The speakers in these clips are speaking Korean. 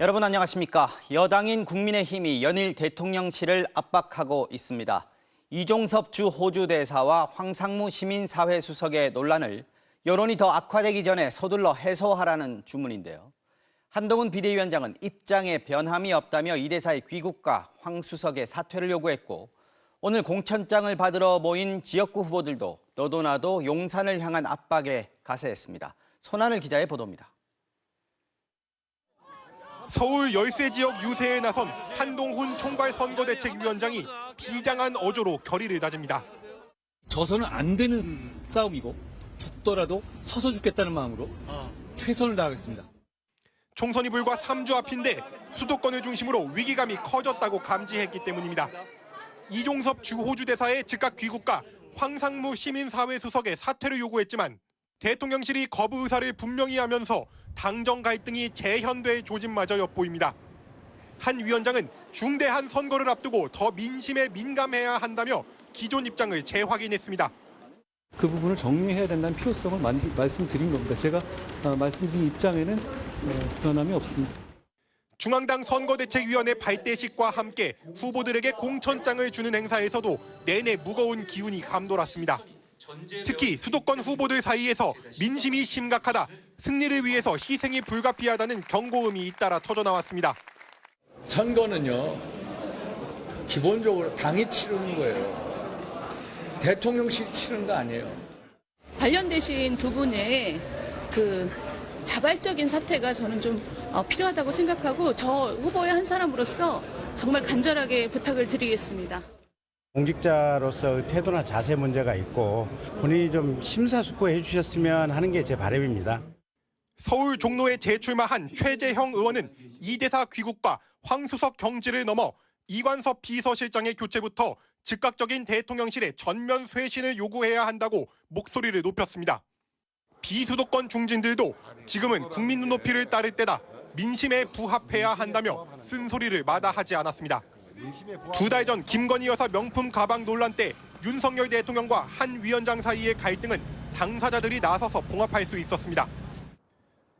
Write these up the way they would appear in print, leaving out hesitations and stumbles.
여러분 안녕하십니까? 여당인 국민의힘이 연일 대통령실을 압박하고 있습니다. 이종섭 주 호주 대사와 황상무 시민사회 수석의 논란을 여론이 더 악화되기 전에 서둘러 해소하라는 주문인데요. 한동훈 비대위원장은 입장에 변함이 없다며 이 대사의 귀국과 황 수석의 사퇴를 요구했고, 오늘 공천장을 받으러 모인 지역구 후보들도 너도 나도 용산을 향한 압박에 가세했습니다. 손하늘 기자의 보도입니다. 서울 열세 지역 유세에 나선 한동훈 총괄선거대책위원장이 비장한 어조로 결의를 다집니다. 져서는 안 되는 싸움이고 죽더라도 서서 죽겠다는 마음으로 최선을 다하겠습니다. 총선이 불과 3주 앞인데 수도권을 중심으로 위기감이 커졌다고 감지했기 때문입니다. 이종섭 주 호주 대사의 즉각 귀국과 황상무 시민사회 수석의 사퇴를 요구했지만 대통령실이 거부 의사를 분명히 하면서 당정 갈등이 재현될 조짐마저 엿보입니다. 한 위원장은 중대한 선거를 앞두고 더 민심에 민감해야 한다며 기존 입장을 재확인했습니다. 그 부분을 정리해야 된다는 필요성을 말씀드린 겁니다. 제가 말씀드린 입장에는 변함이 없습니다. 중앙당 선거대책위원회 발대식과 함께 후보들에게 공천장을 주는 행사에서도 내내 무거운 기운이 감돌았습니다. 특히 수도권 후보들 사이에서 민심이 심각하다, 승리를 위해서 희생이 불가피하다는 경고음이 잇따라 터져나왔습니다. 선거는요, 기본적으로 당이 치르는 거예요. 대통령실이 치르는 거 아니에요. 관련되신 두 분의 자발적인 사퇴가 저는 좀 필요하다고 생각하고, 저 후보의 한 사람으로서 정말 간절하게 부탁을 드리겠습니다. 공직자로서 태도나 자세 문제가 있고 본인이 좀 심사숙고해 주셨으면 하는 게 제 바람입니다. 서울 종로에 재출마한 최재형 의원은 이 대사 귀국과 황 수석 경질을 넘어 이관섭 비서실장의 교체부터 즉각적인 대통령실의 전면 쇄신을 요구해야 한다고 목소리를 높였습니다. 비수도권 중진들도 지금은 국민 눈높이를 따를 때다, 민심에 부합해야 한다며 쓴소리를 마다하지 않았습니다. 2달 전 김건희 여사 명품 가방 논란 때 윤석열 대통령과 한 위원장 사이의 갈등은 당사자들이 나서서 봉합할 수 있었습니다.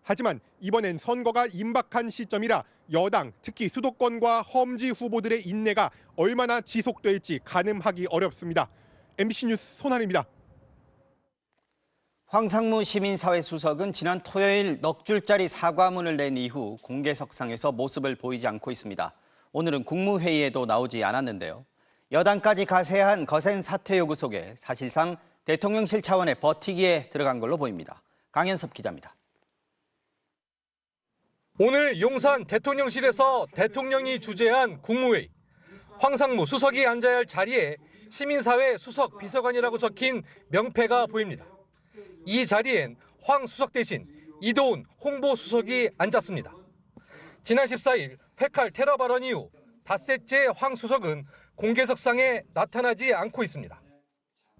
하지만 이번엔 선거가 임박한 시점이라 여당, 특히 수도권과 험지 후보들의 인내가 얼마나 지속될지 가늠하기 어렵습니다. MBC 뉴스 손하늘입니다. 황상무 시민사회 수석은 지난 토요일 넉 줄짜리 사과문을 낸 이후 공개석상에서 모습을 보이지 않고 있습니다. 오늘은 국무회의에도 나오지 않았는데요. 여당까지 가세한 거센 사퇴 요구 속에 사실상 대통령실 차원의 버티기에 들어간 걸로 보입니다. 강현섭 기자입니다. 오늘 용산 대통령실에서 대통령이 주재한 국무회의. 황상무 수석이 앉아야 할 자리에 시민사회 수석 비서관이라고 적힌 명패가 보입니다. 이 자리엔 황 수석 대신 이도훈 홍보수석이 앉았습니다. 지난 14일 회칼 테러 발언 이후 닷새째 황 수석은 공개석상에 나타나지 않고 있습니다.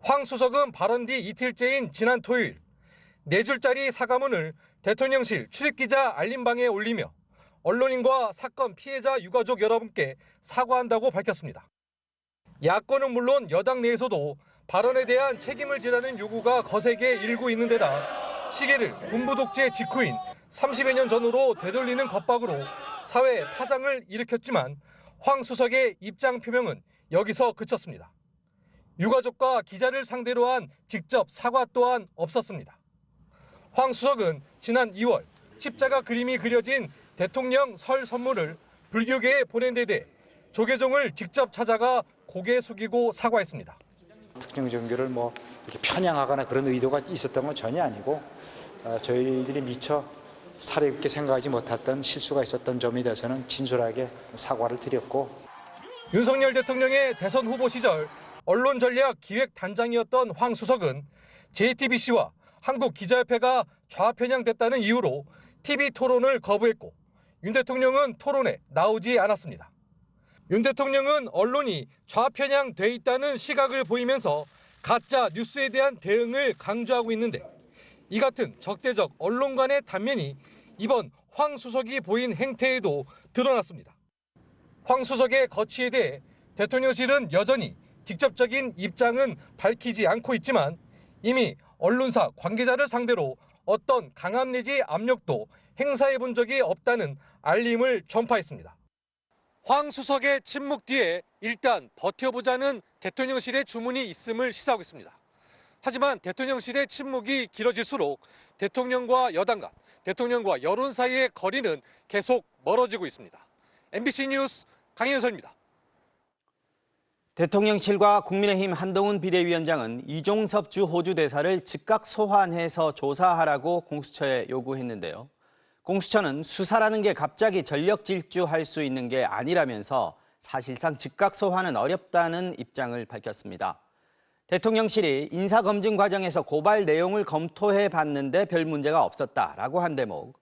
황 수석은 발언 뒤 이틀째인 지난 토요일 4줄짜리 사과문을 대통령실 출입기자 알림방에 올리며 언론인과 사건 피해자 유가족 여러분께 사과한다고 밝혔습니다. 야권은 물론 여당 내에서도 발언에 대한 책임을 지라는 요구가 거세게 일고 있는 데다 시계를 군부 독재 직후인 30여 년 전으로 되돌리는 겁박으로 사회 파장을 일으켰지만 황 수석의 입장 표명은 여기서 그쳤습니다. 유가족과 기자를 상대로 한 직접 사과 또한 없었습니다. 황 수석은 지난 2월 십자가 그림이 그려진 대통령 설 선물을 불교계에 보낸 데 대해 조계종을 직접 찾아가 고개 숙이고 사과했습니다. 특정 종교를 이렇게 편향하거나 그런 의도가 있었던 건 전혀 아니고 저희들이 미처 사려 있게 생각하지 못했던 실수가 있었던 점에 대해서는 진솔하게 사과를 드렸고, 윤석열 대통령의 대선 후보 시절 언론전략기획단장이었던 황 수석은 JTBC와 한국기자협회가 좌편향됐다는 이유로 TV 토론을 거부했고 윤 대통령은 토론에 나오지 않았습니다. 윤 대통령은 언론이 좌편향돼 있다는 시각을 보이면서 가짜 뉴스에 대한 대응을 강조하고 있는데, 이 같은 적대적 언론 간의 단면이 이번 황 수석이 보인 행태에도 드러났습니다. 황 수석의 거취에 대해 대통령실은 여전히 직접적인 입장은 밝히지 않고 있지만 이미 언론사 관계자를 상대로 어떤 강압 내지 압력도 행사해 본 적이 없다는 알림을 전파했습니다. 황 수석의 침묵 뒤에 일단 버텨보자는 대통령실의 주문이 있음을 시사하고 있습니다. 하지만 대통령실의 침묵이 길어질수록 대통령과 여당 간, 대통령과 여론 사이의 거리는 계속 멀어지고 있습니다. MBC 뉴스 강현설입니다. 대통령실과 국민의힘 한동훈 비대위원장은 이종섭 주 호주 대사를 즉각 소환해서 조사하라고 공수처에 요구했는데요. 공수처는 수사라는 게 갑자기 전력 질주할 수 있는 게 아니라면서 사실상 즉각 소환은 어렵다는 입장을 밝혔습니다. 대통령실이 인사검증 과정에서 고발 내용을 검토해 봤는데 별 문제가 없었다라고 한 대목,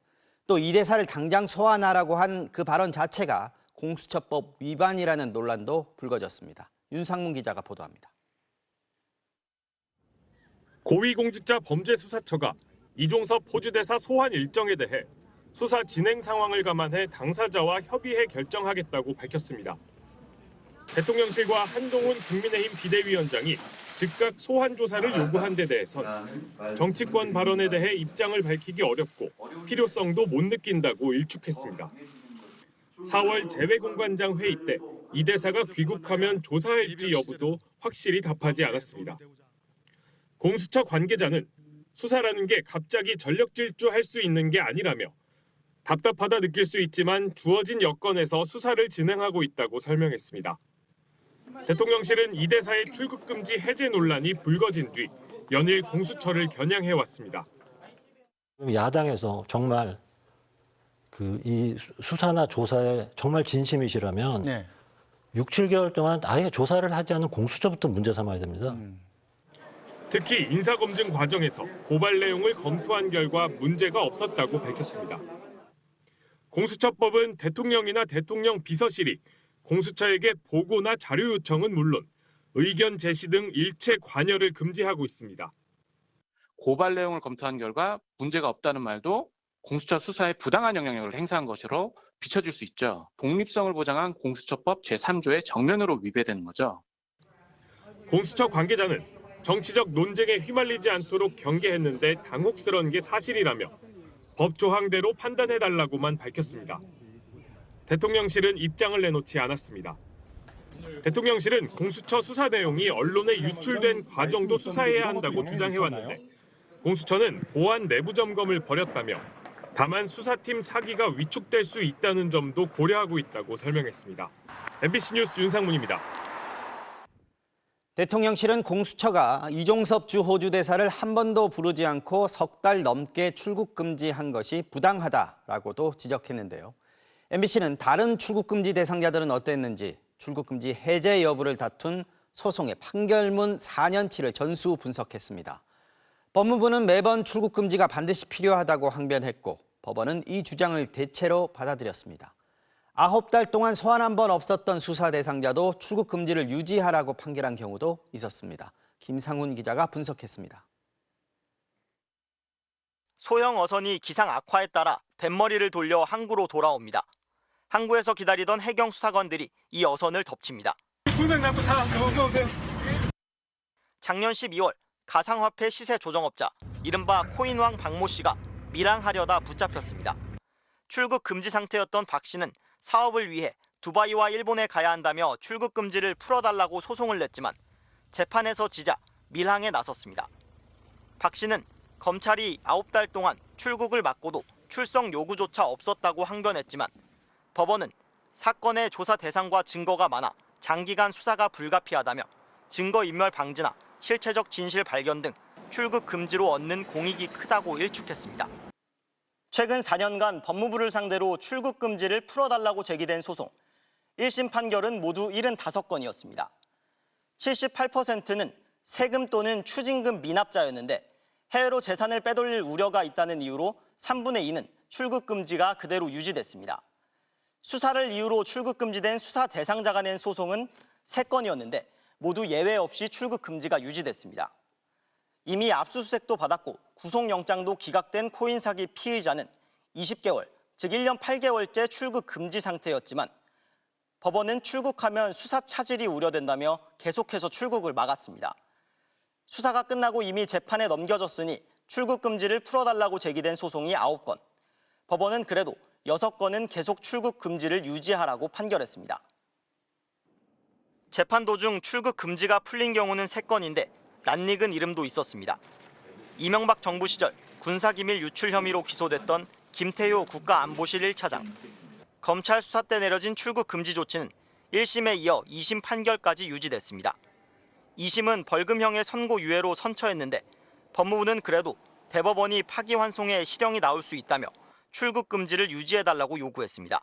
또 이 대사를 당장 소환하라고 한 그 발언 자체가 공수처법 위반이라는 논란도 불거졌습니다. 윤상문 기자가 보도합니다. 고위공직자범죄수사처가 이종섭 호주 대사 소환 일정에 대해 수사 진행 상황을 감안해 당사자와 협의해 결정하겠다고 밝혔습니다. 대통령실과 한동훈 국민의힘 비대위원장이 즉각 소환 조사를 요구한 데 대해선 정치권 발언에 대해 입장을 밝히기 어렵고 필요성도 못 느낀다고 일축했습니다. 4월 재외공관장 회의 때 이 대사가 귀국하면 조사할지 여부도 확실히 답하지 않았습니다. 공수처 관계자는 수사라는 게 갑자기 전력 질주할 수 있는 게 아니라며 답답하다 느낄 수 있지만 주어진 여건에서 수사를 진행하고 있다고 설명했습니다. 대통령실은 이 대사의 출국 금지 해제 논란이 불거진 뒤 연일 공수처를 겨냥해왔습니다. 야당에서 정말 이 수사나 조사에 정말 진심이시라면 6, 7개월 동안 아예 조사를 하지 않은 공수처부터 문제 삼아야 됩니다. 특히 인사검증 과정에서 고발 내용을 검토한 결과 문제가 없었다고 밝혔습니다. 공수처법은 대통령이나 대통령 비서실이 공수처에게 보고나 자료 요청은 물론 의견 제시 등 일체 관여를 금지하고 있습니다. 고발 내용을 검토한 결과 문제가 없다는 말도 공수처 수사에 부당한 영향력을 행사한 것으로 비춰질 수 있죠. 독립성을 보장한 공수처법 제3조의 정면으로 위배되는 거죠. 공수처 관계자는 정치적 논쟁에 휘말리지 않도록 경계했는데 당혹스러운 게 사실이라며 법 조항대로 판단해달라고만 밝혔습니다. 대통령실은 입장을 내놓지 않았습니다. 대통령실은 공수처 수사 내용이 언론에 유출된 과정도 수사해야 한다고 주장해왔는데 공수처는 보안 내부 점검을 벌였다며 다만 수사팀 사기가 위축될 수 있다는 점도 고려하고 있다고 설명했습니다. MBC 뉴스 윤상문입니다. 대통령실은 공수처가 이종섭 주 호주 대사를 한 번도 부르지 않고 석 달 넘게 출국 금지한 것이 부당하다라고도 지적했는데요. MBC는 다른 출국 금지 대상자들은 어땠는지 출국 금지 해제 여부를 다툰 소송의 판결문 4년치를 전수 분석했습니다. 법무부는 매번 출국 금지가 반드시 필요하다고 항변했고 법원은 이 주장을 대체로 받아들였습니다. 9달 동안 소환 한 번 없었던 수사 대상자도 출국 금지를 유지하라고 판결한 경우도 있었습니다. 김상훈 기자가 분석했습니다. 소형 어선이 기상 악화에 따라 뱃머리를 돌려 항구로 돌아옵니다. 항구에서 기다리던 해경 수사관들이 이 어선을 덮칩니다. 작년 12월 가상화폐 시세 조정업자 이른바 코인왕 박모 씨가 밀항하려다 붙잡혔습니다. 출국 금지 상태였던 박 씨는 사업을 위해 두바이와 일본에 가야 한다며 출국 금지를 풀어달라고 소송을 냈지만 재판에서 지자 밀항에 나섰습니다. 박 씨는 검찰이 9달 동안 출국을 막고도 출석 요구조차 없었다고 항변했지만 법원은 사건의 조사 대상과 증거가 많아 장기간 수사가 불가피하다며 증거인멸 방지나 실체적 진실 발견 등 출국 금지로 얻는 공익이 크다고 일축했습니다. 최근 4년간 법무부를 상대로 출국 금지를 풀어달라고 제기된 소송. 1심 판결은 모두 75건이었습니다. 78%는 세금 또는 추징금 미납자였는데 해외로 재산을 빼돌릴 우려가 있다는 이유로 3분의 2는 출국 금지가 그대로 유지됐습니다. 수사를 이유로 출국 금지된 수사 대상자가 낸 소송은 3건이었는데 모두 예외 없이 출국 금지가 유지됐습니다. 이미 압수수색도 받았고 구속영장도 기각된 코인 사기 피의자는 20개월, 즉 1년 8개월째 출국 금지 상태였지만 법원은 출국하면 수사 차질이 우려된다며 계속해서 출국을 막았습니다. 수사가 끝나고 이미 재판에 넘겨졌으니 출국 금지를 풀어달라고 제기된 소송이 9건. 법원은 그래도 6건은 계속 출국 금지를 유지하라고 판결했습니다. 재판 도중 출국 금지가 풀린 경우는 3건인데 낯익은 이름도 있었습니다. 이명박 정부 시절 군사기밀 유출 혐의로 기소됐던 김태효 국가안보실 1차장. 검찰 수사 때 내려진 출국 금지 조치는 1심에 이어 2심 판결까지 유지됐습니다. 2심은 벌금형의 선고유예로 선처했는데 법무부는 그래도 대법원이 파기환송에 실형이 나올 수 있다며 출국 금지를 유지해달라고 요구했습니다.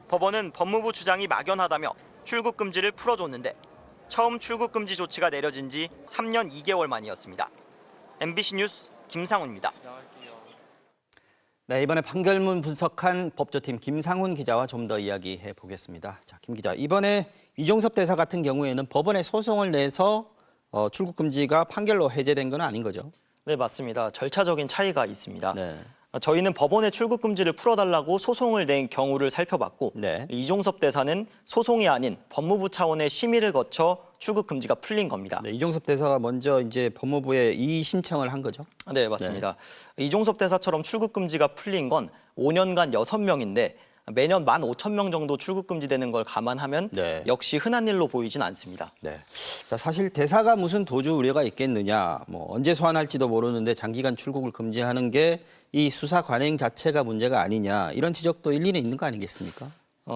법원은 법무부 주장이 막연하다며 출국 금지를 풀어줬는데 처음 출국 금지 조치가 내려진 지 3년 2개월 만이었습니다. MBC 뉴스 김상훈입니다. 네, 이번에 판결문 분석한 법조팀 김상훈 기자와 좀 더 이야기해 보겠습니다. 자, 김 기자, 이번에 이종섭 대사 같은 경우에는 법원에 소송을 내서 출국 금지가 판결로 해제된 건 아닌 거죠? 네, 맞습니다. 절차적인 차이가 있습니다. 네. 저희는 법원에 출국 금지를 풀어달라고 소송을 낸 경우를 살펴봤고 네. 이종섭 대사는 소송이 아닌 법무부 차원의 심의를 거쳐 출국 금지가 풀린 겁니다. 네, 이종섭 대사가 먼저 이제 법무부에 이의 신청을 한 거죠? 네, 맞습니다. 이종섭 대사처럼 출국 금지가 풀린 건 5년간 6명인데 매년 15,000명 정도 출국 금지되는 걸 감안하면 네. 역시 흔한 일로 보이진 않습니다. 네. 자, 사실 대사가 무슨 도주 우려가 있겠느냐, 뭐 언제 소환할지도 모르는데 장기간 출국을 금지하는 게 이 수사 관행 자체가 문제가 아니냐, 이런 지적도 일리는 있는 거 아니겠습니까?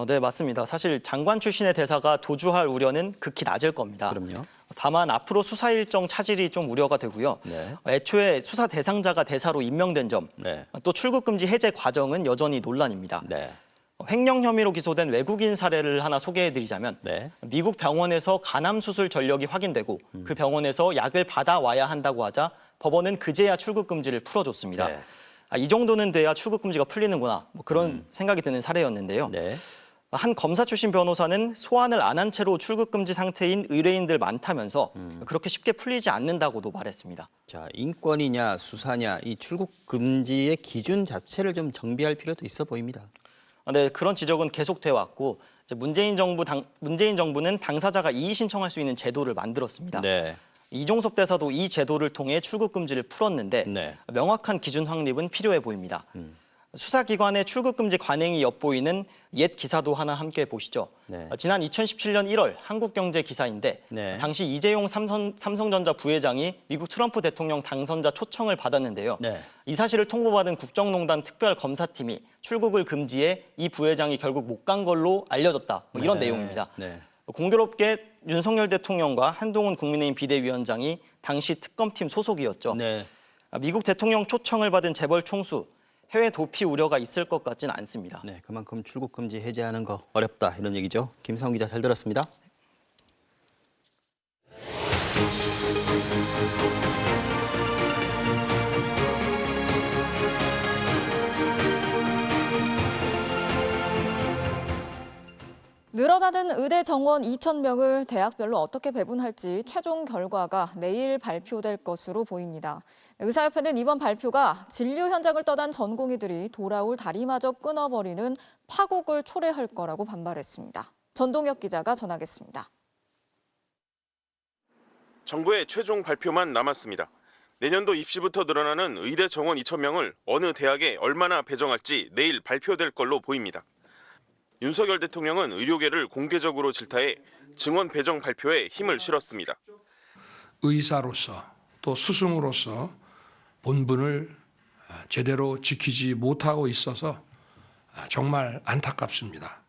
네, 맞습니다. 사실 장관 출신의 대사가 도주할 우려는 극히 낮을 겁니다. 그럼요. 다만 앞으로 수사 일정 차질이 좀 우려가 되고요. 네. 애초에 수사 대상자가 대사로 임명된 점, 네. 또 출국 금지 해제 과정은 여전히 논란입니다. 네. 횡령 혐의로 기소된 외국인 사례를 하나 소개해드리자면 네. 미국 병원에서 간암 수술 전력이 확인되고 그 병원에서 약을 받아와야 한다고 하자 법원은 그제야 출국 금지를 풀어줬습니다. 네. 이 정도는 돼야 출국 금지가 풀리는구나, 뭐 그런 생각이 드는 사례였는데요. 네. 한 검사 출신 변호사는 소환을 안 한 채로 출국 금지 상태인 의뢰인들 많다면서 그렇게 쉽게 풀리지 않는다고도 말했습니다. 자, 인권이냐 수사냐, 이 출국 금지의 기준 자체를 좀 정비할 필요도 있어 보입니다. 네, 그런 지적은 계속돼 왔고 문재인 정부는 당사자가 이의 신청할 수 있는 제도를 만들었습니다. 네. 이종섭 대사도 이 제도를 통해 출국 금지를 풀었는데 네. 명확한 기준 확립은 필요해 보입니다. 수사기관의 출국 금지 관행이 엿보이는 옛 기사도 하나 함께 보시죠. 네. 지난 2017년 1월 한국경제 기사인데 네. 당시 이재용 삼성전자 부회장이 미국 트럼프 대통령 당선자 초청을 받았는데요. 네. 이 사실을 통보받은 국정농단 특별검사팀이 출국을 금지해 이 부회장이 결국 못 간 걸로 알려졌다, 뭐 이런 네. 내용입니다. 네. 공교롭게 윤석열 대통령과 한동훈 국민의힘 비대위원장이 당시 특검팀 소속이었죠. 네. 미국 대통령 초청을 받은 재벌 총수, 해외 도피 우려가 있을 것 같지는 않습니다. 네, 그만큼 출국 금지 해제하는 거 어렵다, 이런 얘기죠. 김상훈 기자, 잘 들었습니다. 늘어나는 의대 정원 2,000명을 대학별로 어떻게 배분할지 최종 결과가 내일 발표될 것으로 보입니다. 의사협회는 이번 발표가 진료 현장을 떠난 전공의들이 돌아올 다리마저 끊어버리는 파국을 초래할 거라고 반발했습니다. 전동혁 기자가 전하겠습니다. 정부의 최종 발표만 남았습니다. 내년도 입시부터 늘어나는 의대 정원 2,000명을 어느 대학에 얼마나 배정할지 내일 발표될 걸로 보입니다. 윤석열 대통령은 의료계를 공개적으로 질타해 증원 배정 발표에 힘을 실었습니다. 의사로서 또 스승으로서 본분을 제대로 지키지 못하고 있어서 정말 안타깝습니다.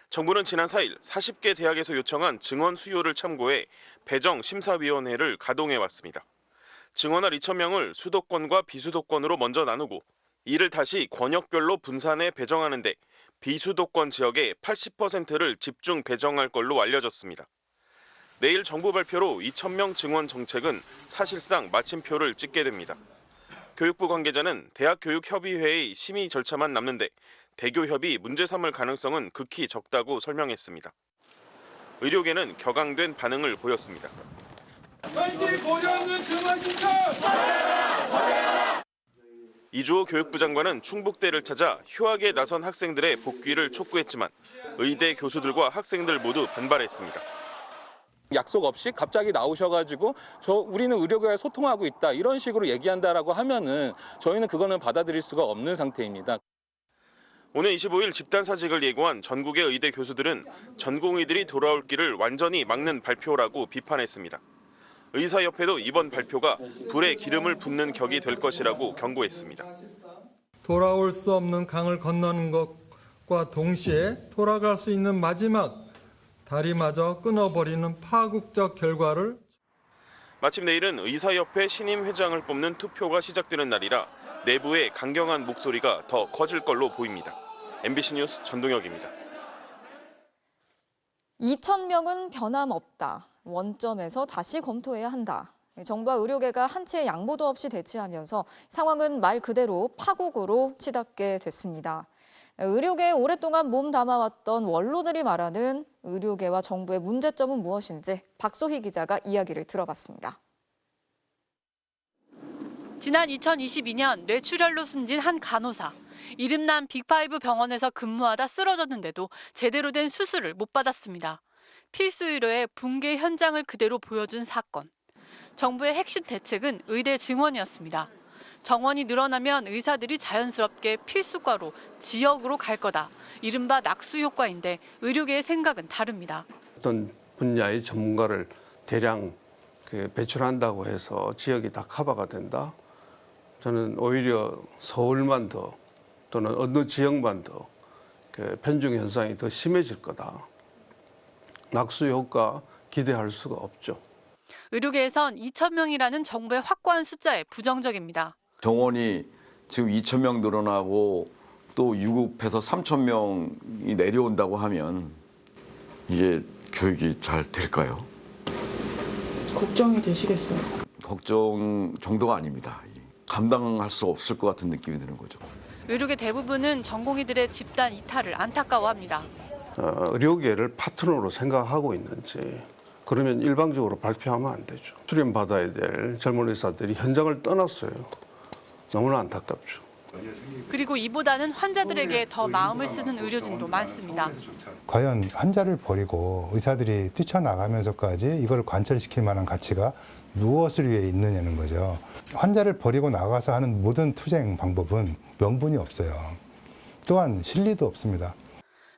정부는 지난 4일 40개 대학에서 요청한 증원 수요를 참고해 배정 심사위원회를 가동해 왔습니다. 증원할 2,000명을 수도권과 비수도권으로 먼저 나누고 이를 다시 권역별로 분산해 배정하는데 비수도권 지역의 80%를 집중 배정할 걸로 알려졌습니다. 내일 정부 발표로 2,000명 증원 정책은 사실상 마침표를 찍게 됩니다. 교육부 관계자는 대학교육협의회의 심의 절차만 남는데 대교협이 문제 삼을 가능성은 극히 적다고 설명했습니다. 의료계는 격앙된 반응을 보였습니다. 현실 고려하는 증원 신청! 이주호 교육부 장관은 충북대를 찾아 휴학에 나선 학생들의 복귀를 촉구했지만 의대 교수들과 학생들 모두 반발했습니다. 약속 없이 갑자기 나오셔가지고 우리는 의료계와 소통하고 있다 이런 식으로 얘기한다라고 하면은 저희는 그거는 받아들일 수가 없는 상태입니다. 오늘 25일 집단사직을 예고한 전국의 의대 교수들은 전공의들이 돌아올 길을 완전히 막는 발표라고 비판했습니다. 의사협회도 이번 발표가 불에 기름을 붓는 격이 될 것이라고 경고했습니다. 돌아올 수 없는 강을 건너는 것과 동시에 돌아갈 수 있는 마지막 다리마저 끊어버리는 파국적 결과를. 마침 내일은 의사협회 신임 회장을 뽑는 투표가 시작되는 날이라 내부의 강경한 목소리가 더 커질 걸로 보입니다. MBC 뉴스 전동혁입니다. 2,000명은 변함없다. 원점에서 다시 검토해야 한다. 정부와 의료계가 한치의 양보도 없이 대치하면서 상황은 말 그대로 파국으로 치닫게 됐습니다. 의료계에 오랫동안 몸 담아왔던 원로들이 말하는 의료계와 정부의 문제점은 무엇인지 박소희 기자가 이야기를 들어봤습니다. 지난 2022년 뇌출혈로 숨진 한 간호사. 이름난 빅5 병원에서 근무하다 쓰러졌는데도 제대로 된 수술을 못 받았습니다. 필수 의료의 붕괴 현장을 그대로 보여준 사건. 정부의 핵심 대책은 의대 증원이었습니다. 정원이 늘어나면 의사들이 자연스럽게 필수과로, 지역으로 갈 거다. 이른바 낙수 효과인데 의료계의 생각은 다릅니다. 어떤 분야의 전문가를 대량 배출한다고 해서 지역이 다 커버가 된다? 저는 오히려 서울만 더 또는 어느 지역만 더 편중 현상이 더 심해질 거다. 낙수 효과 기대할 수가 없죠. 의료계에선 2,000명이라는 정부의 확고한 숫자에 부정적입니다. 정원이 지금 2,000명 늘어나고 또 유급해서 3,000명이 내려온다고 하면 이게 교육이 잘 될까요? 걱정이 되시겠어요? 걱정 정도가 아닙니다. 감당할 수 없을 것 같은 느낌이 드는 거죠. 의료계 대부분은 전공의들의 집단 이탈을 안타까워합니다. 의료계를 파트너로 생각하고 있는지 그러면 일방적으로 발표하면 안 되죠. 수련받아야 될 젊은 의사들이 현장을 떠났어요. 너무나 안타깝죠. 그리고 이보다는 환자들에게 더 마음을 쓰는 의료진도 많습니다. 과연 환자를 버리고 의사들이 뛰쳐나가면서까지 이걸 관철시킬 만한 가치가 무엇을 위해 있느냐는 거죠. 환자를 버리고 나가서 하는 모든 투쟁 방법은 명분이 없어요. 또한 실리도 없습니다.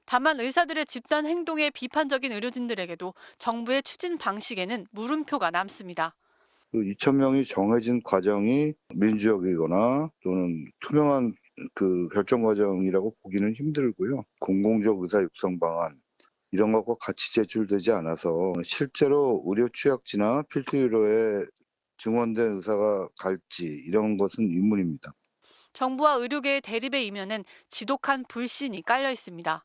다만 의사들의 집단 행동에 비판적인 의료진들에게도 정부의 추진 방식에는 물음표가 남습니다. 2,000명이 정해진 과정이 민주적이거나 또는 투명한 결정 과정이라고 보기는 힘들고요. 공공적 의사 육성 방안 이런 것과 같이 제출되지 않아서 실제로 의료 취약지나 필수 의료에 증원된 의사가 갈지 이런 것은 의문입니다. 정부와 의료계의 대립의 이면엔 지독한 불신이 깔려 있습니다.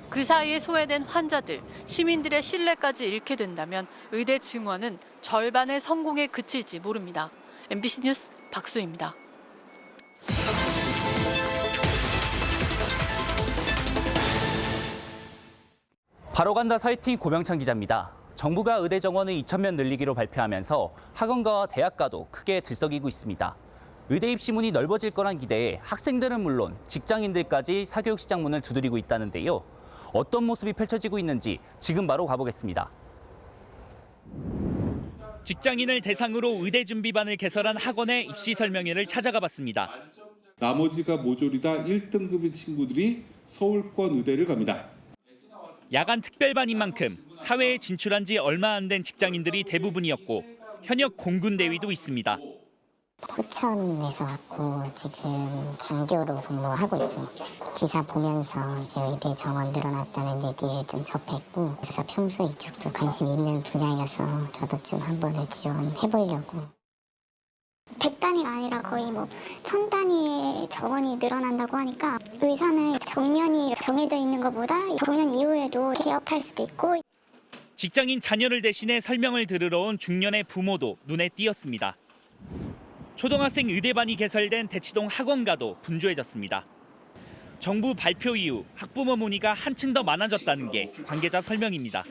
그 사이에 소외된 환자들, 시민들의 신뢰까지 잃게 된다면 의대 증원은 절반의 성공에 그칠지 모릅니다. MBC 뉴스 박수희입니다. 바로 간다 사이팅 고명찬 기자입니다. 정부가 의대 정원을 2,000명 늘리기로 발표하면서 학원가와 대학가도 크게 들썩이고 있습니다. 의대 입시문이 넓어질 거란 기대에 학생들은 물론 직장인들까지 사교육 시장 문을 두드리고 있다는데요. 어떤 모습이 펼쳐지고 있는지 지금 바로 가보겠습니다. 직장인을 대상으로 의대 준비반을 개설한 학원의 입시 설명회를 찾아가 봤습니다. 나머지가 모조리다 1등급인 친구들이 서울권 의대를 갑니다. 야간 특별반인 만큼 사회에 진출한 지 얼마 안 된 직장인들이 대부분이었고 현역 공군 대위도 있습니다. 포천에서 왔고 지금 장교로 근무하고 있습니다. 기사 보면서 이제 의대 정원 늘어났다는 얘기를 좀 접했고 그래서 평소에 이쪽도 관심 있는 분야여서 저도 좀 한번을 지원해보려고. 100단위가 아니라 거의 1000단위의 정원이 늘어난다고 하니까 의사는 정년이 정해져 있는 것보다 정년 이후에도 개업할 수도 있고. 직장인 자녀를 대신해 설명을 들으러 온 중년의 부모도 눈에 띄었습니다. 초등학생 의대반이 개설된 대치동 학원가도 분주해졌습니다. 정부 발표 이후 학부모 문의가 한층 더 많아졌다는 게 관계자 설명입니다.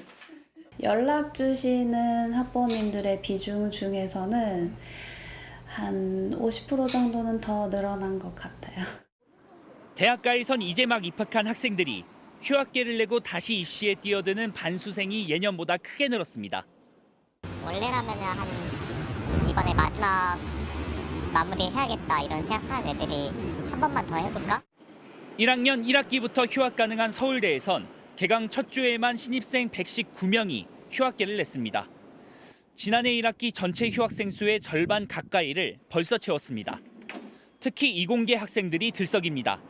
연락 주시는 학부모님들의 비중 중에서는 한 50% 정도는 더 늘어난 것 같아요. 대학가에선 이제 막 입학한 학생들이 휴학계를 내고 다시 입시에 뛰어드는 반수생이 예년보다 크게 늘었습니다. 원래라면은 한 이번에 마지막 마무리 해야겠다 이런 생각하는 애들이 한 번만 더 해볼까? 1학년 1학기부터 휴학 가능한 서울대에선 개강 첫 주에만 신입생 119명이 휴학계를 냈습니다. 지난해 1학기 전체 휴학생 수의 절반 가까이를 벌써 채웠습니다. 특히 이공계 학생들이 들썩입니다.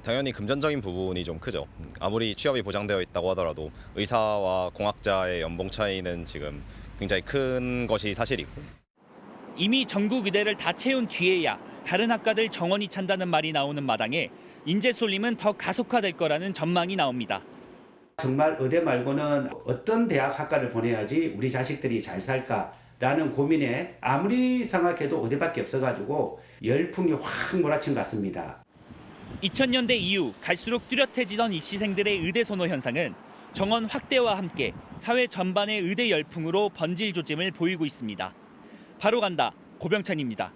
당연히 금전적인 부분이 좀 크죠. 아무리 취업이 보장되어 있다고 하더라도 의사와 공학자의 연봉 차이는 지금 굉장히 큰 것이 사실이고. 이미 전국 의대를 다 채운 뒤에야 다른 학과들 정원이 찬다는 말이 나오는 마당에 인재 쏠림은 더 가속화될 거라는 전망이 나옵니다. 정말 의대 말고는 어떤 대학 학과를 보내야지 우리 자식들이 잘 살까라는 고민에 아무리 생각해도 의대밖에 없어가지고 열풍이 확 몰아친 것 같습니다. 2000년대 이후 갈수록 뚜렷해지던 입시생들의 의대 선호 현상은 정원 확대와 함께 사회 전반의 의대 열풍으로 번질 조짐을 보이고 있습니다. 바로 간다, 고병찬입니다.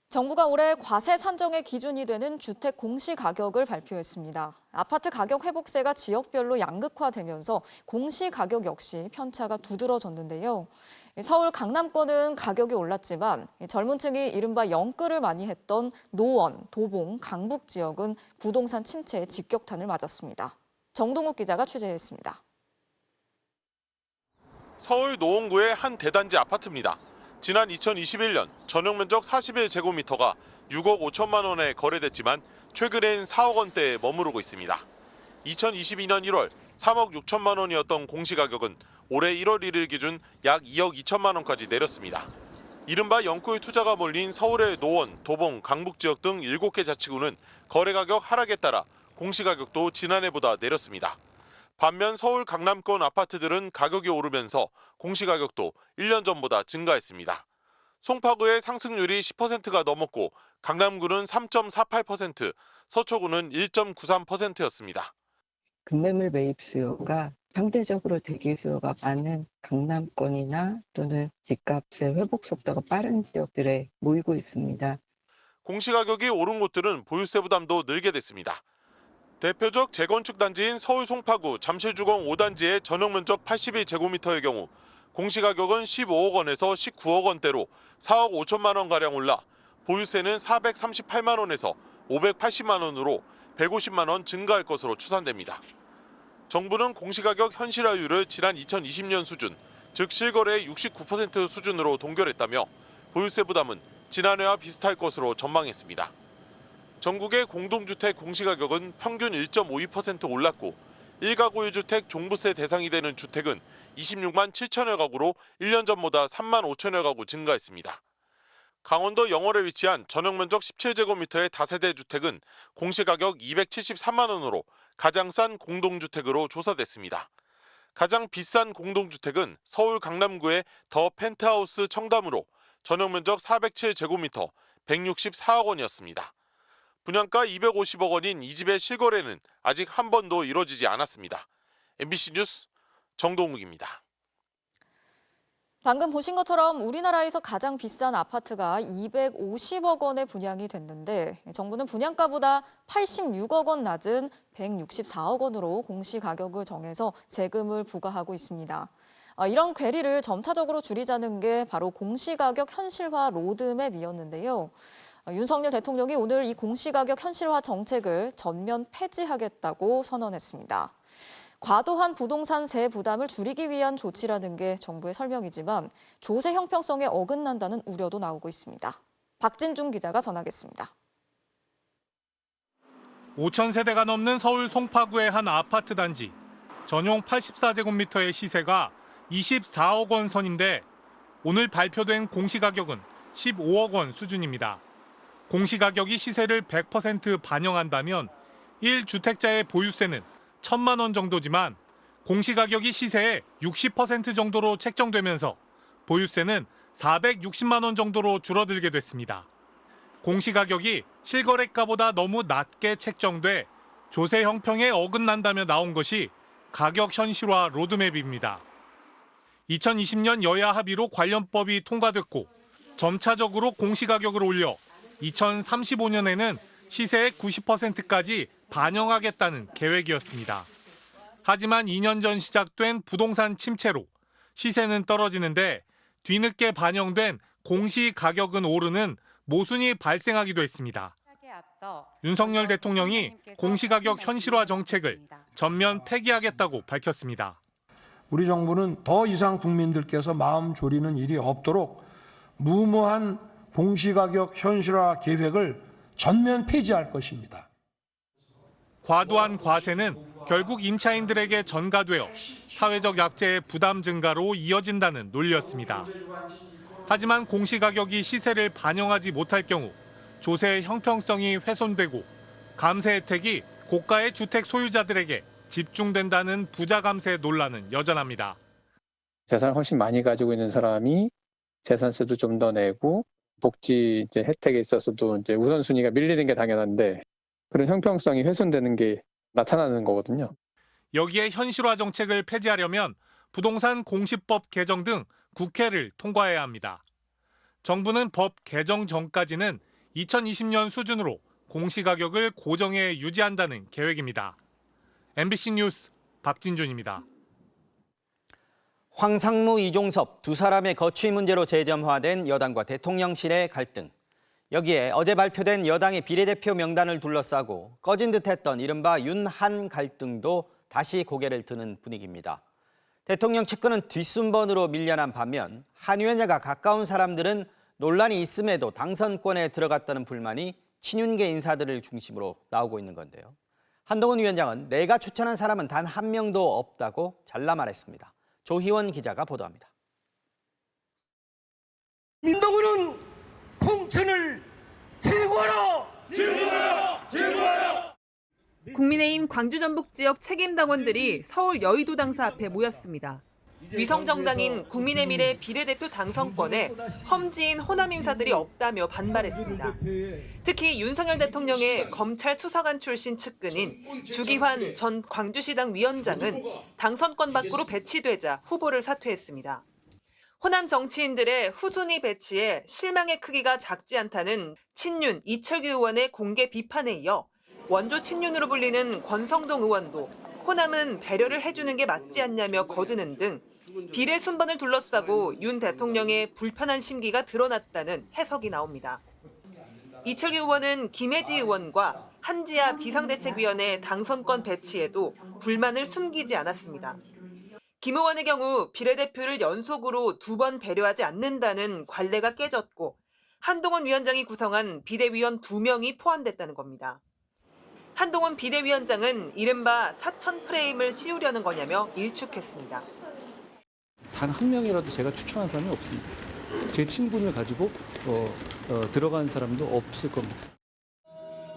정부가 올해 과세 산정의 기준이 되는 주택 공시가격을 발표했습니다. 아파트 가격 회복세가 지역별로 양극화되면서 공시가격 역시 편차가 두드러졌는데요. 서울 강남권은 가격이 올랐지만 젊은 층이 이른바 영끌을 많이 했던 노원, 도봉, 강북 지역은 부동산 침체에 직격탄을 맞았습니다. 정동욱 기자가 취재했습니다. 서울 노원구의 한 대단지 아파트입니다. 지난 2021년 전용 면적 41제곱미터가 6억 5천만 원에 거래됐지만 최근엔 4억 원대에 머무르고 있습니다. 2022년 1월 3억 6천만 원이었던 공시가격은 올해 1월 1일 기준 약 2억 2천만 원까지 내렸습니다. 이른바 영끌 투자가 몰린 서울의 노원, 도봉, 강북 지역 등 7개 자치구는 거래가격 하락에 따라 공시가격도 지난해보다 내렸습니다. 반면 서울 강남권 아파트들은 가격이 오르면서 공시가격도 1년 전보다 증가했습니다. 송파구의 상승률이 10%가 넘었고 강남구는 3.48%, 서초구는 1.93%였습니다. 급매물 매입 수요가 상대적으로 대기 수요가 많은 강남권이나 또는 집값의 회복 속도가 빠른 지역들에 모이고 있습니다. 공시가격이 오른 곳들은 보유세 부담도 늘게 됐습니다. 대표적 재건축 단지인 서울 송파구 잠실주공 5단지의 전용 면적 81제곱미터의 경우 공시가격은 15억 원에서 19억 원대로 4억 5천만 원가량 올라 보유세는 438만 원에서 580만 원으로 150만 원 증가할 것으로 추산됩니다. 정부는 공시가격 현실화율을 지난 2020년 수준, 즉 실거래의 69% 수준으로 동결했다며 보유세 부담은 지난해와 비슷할 것으로 전망했습니다. 전국의 공동주택 공시가격은 평균 1.52% 올랐고 1가구 1주택 종부세 대상이 되는 주택은 26만 7천여 가구로 1년 전보다 3만 5천여 가구 증가했습니다. 강원도 영월에 위치한 전용면적 17제곱미터의 다세대 주택은 공시가격 273만 원으로 가장 싼 공동주택으로 조사됐습니다. 가장 비싼 공동주택은 서울 강남구의 더 펜트하우스 청담으로 전용면적 407제곱미터 164억 원이었습니다. 분양가 250억 원인 이 집의 실거래는 아직 한 번도 이뤄지지 않았습니다. MBC 뉴스 정동욱입니다. 방금 보신 것처럼 우리나라에서 가장 비싼 아파트가 250억 원에 분양이 됐는데 정부는 분양가보다 86억 원 낮은 164억 원으로 공시가격을 정해서 세금을 부과하고 있습니다. 이런 괴리를 점차적으로 줄이자는 게 바로 공시가격 현실화 로드맵이었는데요. 윤석열 대통령이 오늘 이 공시가격 현실화 정책을 전면 폐지하겠다고 선언했습니다. 과도한 부동산세 부담을 줄이기 위한 조치라는 게 정부의 설명이지만 조세 형평성에 어긋난다는 우려도 나오고 있습니다. 박진중 기자가 전하겠습니다. 5천 세대가 넘는 서울 송파구의 한 아파트 단지. 전용 84제곱미터의 시세가 24억 원 선인데 오늘 발표된 공시가격은 15억 원 수준입니다. 공시가격이 시세를 100% 반영한다면 1주택자의 보유세는 1,000만 원 정도지만 공시가격이 시세의 60% 정도로 책정되면서 보유세는 460만 원 정도로 줄어들게 됐습니다. 공시가격이 실거래가보다 너무 낮게 책정돼 조세 형평에 어긋난다며 나온 것이 가격 현실화 로드맵입니다. 2020년 여야 합의로 관련법이 통과됐고 점차적으로 공시가격을 올려 2035년에는 시세의 90%까지 반영하겠다는 계획이었습니다. 하지만 2년 전 시작된 부동산 침체로 시세는 떨어지는데 뒤늦게 반영된 공시 가격은 오르는 모순이 발생하기도 했습니다. 윤석열 대통령이 공시가격 현실화 정책을 전면 폐기하겠다고 밝혔습니다. 우리 정부는 더 이상 국민들께서 마음 졸이는 일이 없도록 무모한 공시가격 현실화 계획을 전면 폐지할 것입니다. 과도한 과세는 결국 임차인들에게 전가되어 사회적 약재의 부담 증가로 이어진다는 논리였습니다. 하지만 공시가격이 시세를 반영하지 못할 경우 조세의 형평성이 훼손되고 감세 혜택이 고가의 주택 소유자들에게 집중된다는 부자 감세 논란은 여전합니다. 재산을 훨씬 많이 가지고 있는 사람이 재산세도 좀 더 내고 복지 혜택에 있어서도 우선순위가 밀리는 게 당연한데 그런 형평성이 훼손되는 게 나타나는 거거든요. 여기에 현실화 정책을 폐지하려면 부동산 공시법 개정 등 국회를 통과해야 합니다. 정부는 법 개정 전까지는 2020년 수준으로 공시가격을 고정해 유지한다는 계획입니다. MBC 뉴스 박진준입니다. 황상무, 이종섭 두 사람의 거취 문제로 재점화된 여당과 대통령실의 갈등. 여기에 어제 발표된 여당의 비례대표 명단을 둘러싸고 꺼진 듯했던 이른바 윤한 갈등도 다시 고개를 드는 분위기입니다. 대통령 측근은 뒷순번으로 밀려난 반면 한 위원장과 가까운 사람들은 논란이 있음에도 당선권에 들어갔다는 불만이 친윤계 인사들을 중심으로 나오고 있는 건데요. 한동훈 위원장은 내가 추천한 사람은 단 한 명도 없다고 잘라 말했습니다. 조희원 기자가 보도합니다. 민동훈은 공천을 제거하라! 제거하라! 제거하라! 국민의힘 광주전북 지역 책임당원들이 서울 여의도 당사 앞에 모였습니다. 위성정당인 국민의미래 비례대표 당선권에 험지인 호남 인사들이 없다며 반발했습니다. 특히 윤석열 대통령의 검찰 수사관 출신 측근인 주기환 전 광주시당 위원장은 당선권 밖으로 배치되자 후보를 사퇴했습니다. 호남 정치인들의 후순위 배치에 실망의 크기가 작지 않다는 친윤 이철규 의원의 공개 비판에 이어 원조 친윤으로 불리는 권성동 의원도 호남은 배려를 해주는 게 맞지 않냐며 거드는 등 비례 순번을 둘러싸고 윤 대통령의 불편한 심기가 드러났다는 해석이 나옵니다. 이철규 의원은 김혜지 의원과 한지아 비상대책위원회 당선권 배치에도 불만을 숨기지 않았습니다. 김 의원의 경우 비례대표를 연속으로 2번 배려하지 않는다는 관례가 깨졌고 한동훈 위원장이 구성한 비대위원 2명이 포함됐다는 겁니다. 한동훈 비대위원장은 이른바 사천 프레임을 씌우려는 거냐며 일축했습니다. 단 한 명이라도 제가 추천한 사람이 없습니다. 제 친분을 가지고 들어간 사람도 없을 겁니다.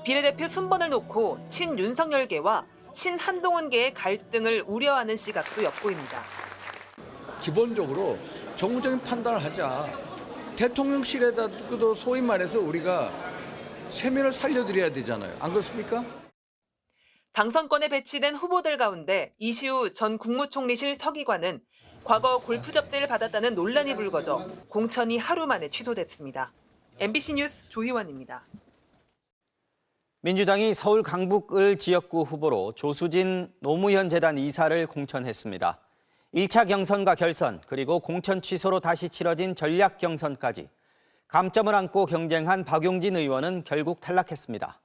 비례대표 순번을 놓고 친윤석열계와 친한동훈계의 갈등을 우려하는 시각도 엿보입니다. 기본적으로 정무적인 판단을 하자. 대통령실에다도 소위 말해서 우리가 세면을 살려드려야 되잖아요. 안 그렇습니까? 당선권에 배치된 후보들 가운데 이시우 전 국무총리실 서기관은 과거 골프 접대를 받았다는 논란이 불거져 공천이 하루 만에 취소됐습니다. MBC 뉴스 조희원입니다. 민주당이 서울 강북을 지역구 후보로 조수진 노무현 재단 이사를 공천했습니다. 1차 경선과 결선 그리고 공천 취소로 다시 치러진 전략 경선까지 감점을 안고 경쟁한 박용진 의원은 결국 탈락했습니다.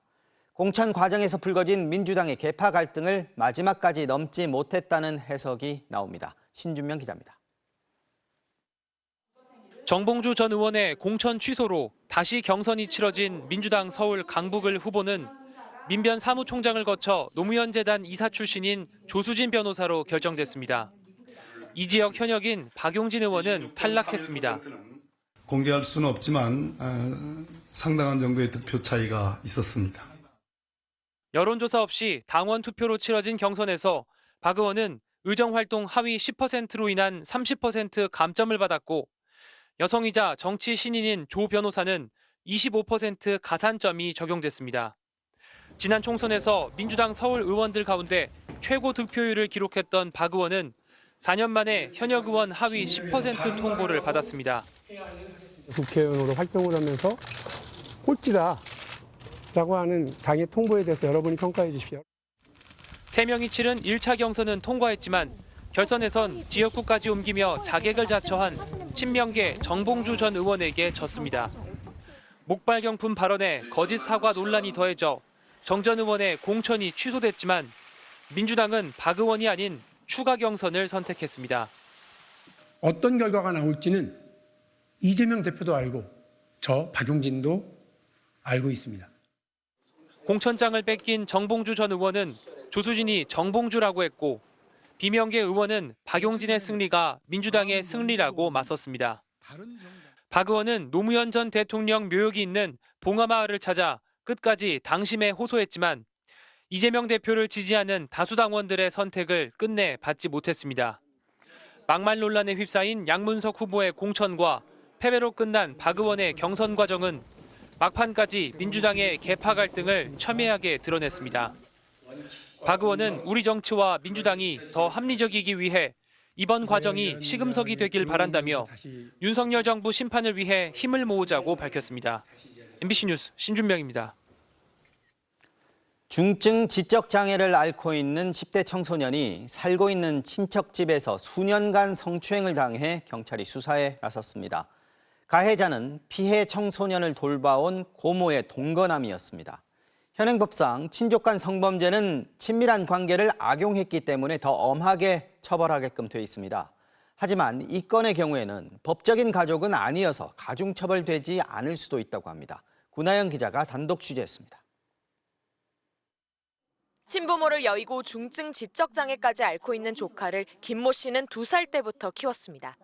공천 과정에서 불거진 민주당의 계파 갈등을 마지막까지 넘지 못했다는 해석이 나옵니다. 신준명 기자입니다. 정봉주 전 의원의 공천 취소로 다시 경선이 치러진 민주당 서울 강북을 후보는 민변 사무총장을 거쳐 노무현 재단 이사 출신인 조수진 변호사로 결정됐습니다. 이 지역 현역인 박용진 의원은 탈락했습니다. 공개할 수는 없지만 상당한 정도의 득표 차이가 있었습니다. 여론조사 없이 당원 투표로 치러진 경선에서 박 의원은 의정활동 하위 10%로 인한 30% 감점을 받았고 여성이자 정치 신인인 조 변호사는 25% 가산점이 적용됐습니다. 지난 총선에서 민주당 서울 의원들 가운데 최고 득표율을 기록했던 박 의원은 4년 만에 현역 의원 하위 10% 통보를 받았습니다. 국회의원으로 활동을 하면서 꼴찌다라고 하는 당의 통보에 대해서 여러분이 평가해 주십시오. 3명이 치른 1차 경선은 통과했지만 결선에선 지역구까지 옮기며 자객을 자처한 친명계 정봉주 전 의원에게 졌습니다. 목발경품 발언에 거짓 사과 논란이 더해져 정 전 의원의 공천이 취소됐지만 민주당은 박 의원이 아닌 추가 경선을 선택했습니다. 어떤 결과가 나올지는 이재명 대표도 알고 저 박용진도 알고 있습니다. 공천장을 뺏긴 정봉주 전 의원은 조수진이 정봉주라고 했고 비명계 의원은 박용진의 승리가 민주당의 승리라고 맞섰습니다. 박 의원은 노무현 전 대통령 묘역이 있는 봉하마을을 찾아 끝까지 당심에 호소했지만 이재명 대표를 지지하는 다수 당원들의 선택을 끝내 받지 못했습니다. 막말 논란에 휩싸인 양문석 후보의 공천과 패배로 끝난 박 의원의 경선 과정은 막판까지 민주당의 계파 갈등을 첨예하게 드러냈습니다. 박 의원은 우리 정치와 민주당이 더 합리적이기 위해 이번 과정이 시금석이 되길 바란다며 윤석열 정부 심판을 위해 힘을 모으자고 밝혔습니다. MBC 뉴스 신준명입니다. 중증 지적 장애를 앓고 있는 10대 청소년이 살고 있는 친척집에서 수년간 성추행을 당해 경찰이 수사에 나섰습니다. 가해자는 피해 청소년을 돌봐온 고모의 동거남이었습니다. 현행법상 친족 간 성범죄는 친밀한 관계를 악용했기 때문에 더 엄하게 처벌하게끔 돼 있습니다. 하지만 이 건의 경우에는 법적인 가족은 아니어서 가중처벌되지 않을 수도 있다고 합니다. 구나영 기자가 단독 취재했습니다. 친부모를 여의고 중증 지적장애까지 앓고 있는 조카를 김모 씨는 2살 때부터 키웠습니다.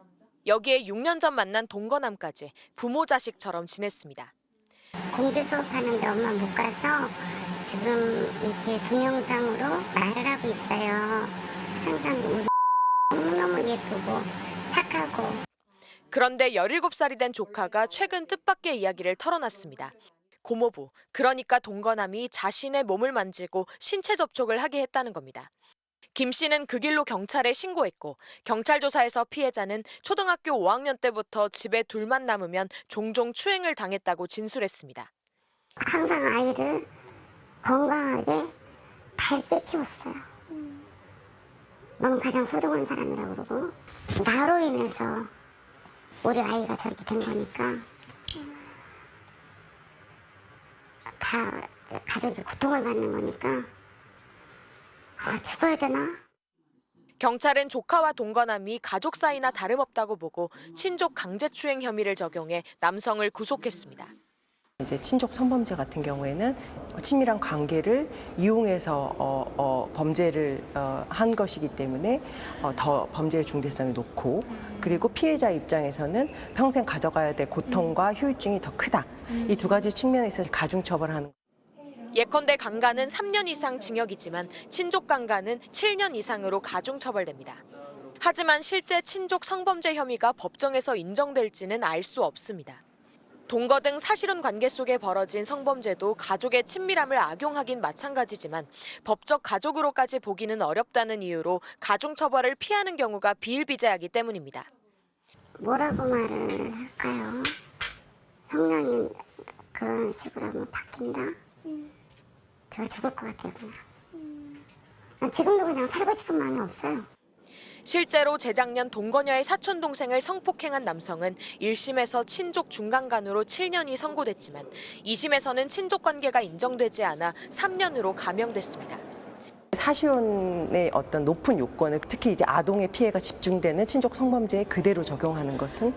여기에 6년 전 만난 동거남까지 부모 자식처럼 지냈습니다. 공대 수업하는데 엄마 못 가서 지금 이렇게 동영상으로 말을 하고 있어요. 항상 우리 너무너무 예쁘고 착하고. 그런데 17살이 된 조카가 최근 뜻밖의 이야기를 털어놨습니다. 고모부, 그러니까 동거남이 자신의 몸을 만지고 신체 접촉을 하게 했다는 겁니다. 김 씨는 그 길로 경찰에 신고했고 경찰 조사에서 피해자는 초등학교 5학년 때부터 집에 둘만 남으면 종종 추행을 당했다고 진술했습니다. 항상 아이를 건강하게 밝게 키웠어요. 너는 가장 소중한 사람이라고 그러고 나로 인해서 우리 아이가 저렇게 된 거니까 다 가족이 고통을 받는 거니까 죽어야 되나? 경찰은 조카와 동거남이 가족 사이나 다름없다고 보고 친족 강제추행 혐의를 적용해 남성을 구속했습니다. 이제 친족 성범죄 같은 경우에는 친밀한 관계를 이용해서 범죄를 한 것이기 때문에 더 범죄의 중대성이 높고 그리고 피해자 입장에서는 평생 가져가야 될 고통과 후유증이 더 크다. 이 두 가지 측면에서 가중처벌하는. 예컨대 강간은 3년 이상 징역이지만 친족 강간은 7년 이상으로 가중처벌됩니다. 하지만 실제 친족 성범죄 혐의가 법정에서 인정될지는 알 수 없습니다. 동거 등 사실혼 관계 속에 벌어진 성범죄도 가족의 친밀함을 악용하긴 마찬가지지만 법적 가족으로까지 보기는 어렵다는 이유로 가중처벌을 피하는 경우가 비일비재하기 때문입니다. 뭐라고 말을 할까요? 형량이 그런 식으로 하면 바뀐다? 제가 죽을 것 같아요, 그냥. 지금도 그냥 살고 싶은 마음이 없어요. 실제로 재작년 동거녀의 사촌 동생을 성폭행한 남성은 1심에서 친족 중간간으로 7년이 선고됐지만 2심에서는 친족 관계가 인정되지 않아 3년으로 감형됐습니다. 사실혼의 어떤 높은 요건을 특히 이제 아동의 피해가 집중되는 친족 성범죄에 그대로 적용하는 것은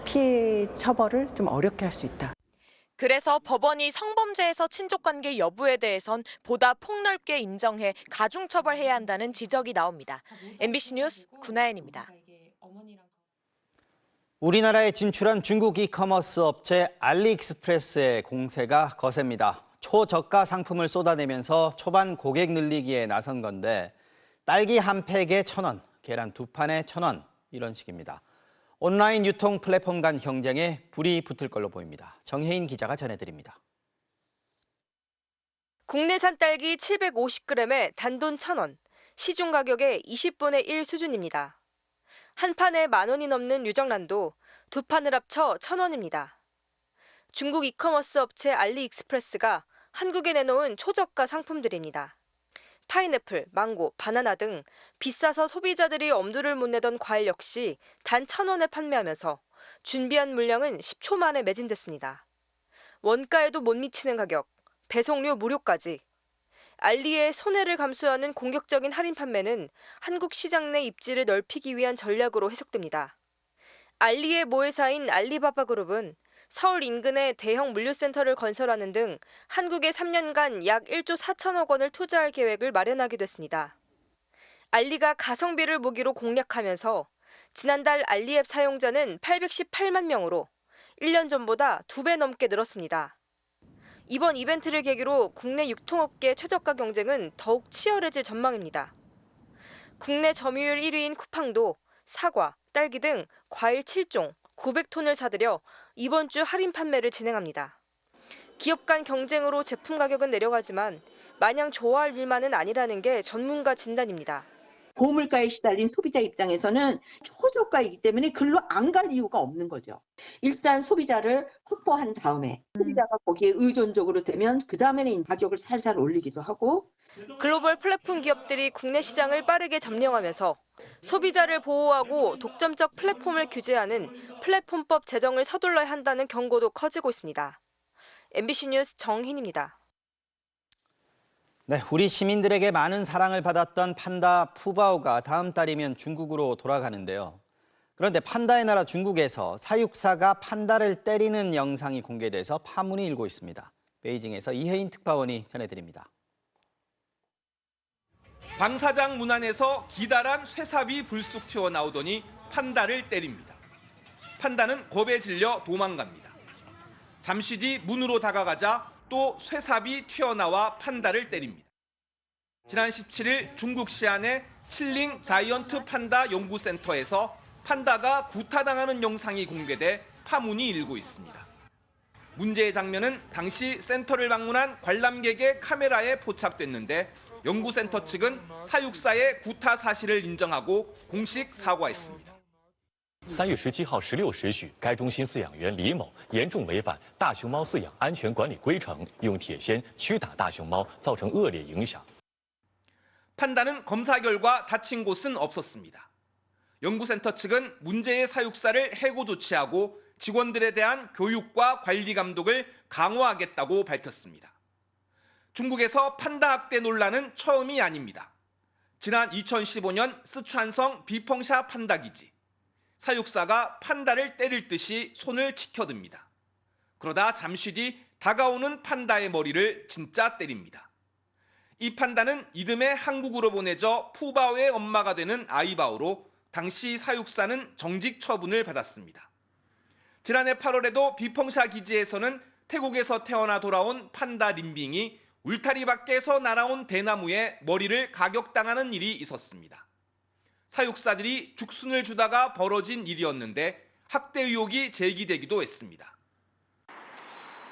피해 처벌을 좀 어렵게 할 수 있다. 그래서 법원이 성범죄에서 친족관계 여부에 대해선 보다 폭넓게 인정해 가중처벌해야 한다는 지적이 나옵니다. MBC 뉴스 구나연입니다. 우리나라에 진출한 중국 이커머스 업체 알리익스프레스의 공세가 거셉니다. 초저가 상품을 쏟아내면서 초반 고객 늘리기에 나선 건데 딸기 한 팩에 1,000원, 계란 2판에 1,000원 이런 식입니다. 온라인 유통 플랫폼 간 경쟁에 불이 붙을 걸로 보입니다. 정혜인 기자가 전해드립니다. 국내산 딸기 750g에 단돈 1,000원, 시중 가격의 20분의 1 수준입니다. 한 판에 10,000원이 넘는 유정란도 2판을 합쳐 1,000원입니다. 중국 이커머스 업체 알리익스프레스가 한국에 내놓은 초저가 상품들입니다. 파인애플, 망고, 바나나 등 비싸서 소비자들이 엄두를 못 내던 과일 역시 단 1,000원에 판매하면서 준비한 물량은 10초 만에 매진됐습니다. 원가에도 못 미치는 가격, 배송료 무료까지. 알리의 손해를 감수하는 공격적인 할인 판매는 한국 시장 내 입지를 넓히기 위한 전략으로 해석됩니다. 알리의 모회사인 알리바바그룹은 서울 인근에 대형 물류센터를 건설하는 등 한국에 3년간 약 1조 4천억 원을 투자할 계획을 마련하기도 했습니다. 알리가 가성비를 무기로 공략하면서 지난달 알리 앱 사용자는 818만 명으로 1년 전보다 2배 넘게 늘었습니다. 이번 이벤트를 계기로 국내 유통업계 최저가 경쟁은 더욱 치열해질 전망입니다. 국내 점유율 1위인 쿠팡도 사과, 딸기 등 과일 7종 900톤을 사들여 이번 주 할인 판매를 진행합니다. 기업 간 경쟁으로 제품 가격은 내려가지만 마냥 좋아할 일만은 아니라는 게 전문가 진단입니다. 고물가에 시달린 소비자 입장에서는 초저가이기 때문에 글로 안 갈 이유가 없는 거죠. 일단 소비자를 확보한 다음에 소비자가 거기에 의존적으로 되면 그 다음에는 가격을 살살 올리기도 하고. 글로벌 플랫폼 기업들이 국내 시장을 빠르게 점령하면서 소비자를 보호하고 독점적 플랫폼을 규제하는 플랫폼법 제정을 서둘러야 한다는 경고도 커지고 있습니다. MBC 뉴스 정희입니다. 네, 우리 시민들에게 많은 사랑을 받았던 판다 푸바오가 다음 달이면 중국으로 돌아가는데요. 그런데 판다의 나라 중국에서 사육사가 판다를 때리는 영상이 공개돼서 파문이 일고 있습니다. 베이징에서 이혜인 특파원이 전해드립니다. 방사장 문 안에서 기다란 쇠삽이 불쑥 튀어나오더니 판다를 때립니다. 판다는 겁에 질려 도망갑니다. 잠시 뒤 문으로 다가가자 또 쇠삽이 튀어나와 판다를 때립니다. 지난 17일 중국 시안의 칠링 자이언트 판다 연구센터에서 판다가 구타당하는 영상이 공개돼 파문이 일고 있습니다. 문제의 장면은 당시 센터를 방문한 관람객의 카메라에 포착됐는데 연구센터 측은 사육사의 구타 사실을 인정하고 공식 사과했습니다. 3月17号16时许，该中心饲养员李某严重违反大熊猫饲养安全管理规程，用铁锨驱打大熊猫，造成恶劣影响。 판다는 검사 결과 다친 곳은 없었습니다. 연구센터 측은 문제의 사육사를 해고 조치하고 직원들에 대한 교육과 관리 감독을 강화하겠다고 밝혔습니다. 중국에서 판다 학대 논란은 처음이 아닙니다. 지난 2015년 스촨성 비펑샤 판다 기지. 사육사가 판다를 때릴 듯이 손을 치켜듭니다. 그러다 잠시 뒤 다가오는 판다의 머리를 진짜 때립니다. 이 판다는 이듬해 한국으로 보내져 푸바오의 엄마가 되는 아이바오로 당시 사육사는 정직 처분을 받았습니다. 지난해 8월에도 비펑샤 기지에서는 태국에서 태어나 돌아온 판다 린빙이 울타리 밖에서 날아온 대나무에 머리를 가격당하는 일이 있었습니다. 사육사들이 죽순을 주다가 벌어진 일이었는데 학대 의혹이 제기되기도 했습니다.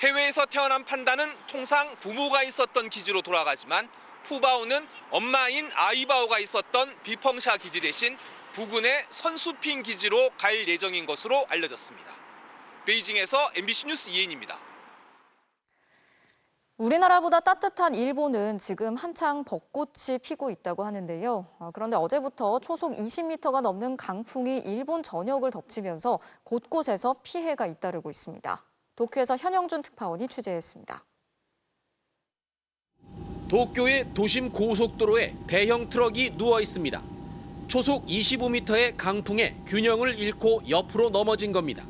해외에서 태어난 판다는 통상 부모가 있었던 기지로 돌아가지만 푸바오는 엄마인 아이바오가 있었던 비펑샤 기지 대신 부근의 선수핀 기지로 갈 예정인 것으로 알려졌습니다. 베이징에서 MBC 뉴스 이혜인입니다. 우리나라보다 따뜻한 일본은 지금 한창 벚꽃이 피고 있다고 하는데요. 그런데 어제부터 초속 20m가 넘는 강풍이 일본 전역을 덮치면서 곳곳에서 피해가 잇따르고 있습니다. 도쿄에서 현영준 특파원이 취재했습니다. 도쿄의 도심 고속도로에 대형 트럭이 누워 있습니다. 초속 25m의 강풍에 균형을 잃고 옆으로 넘어진 겁니다.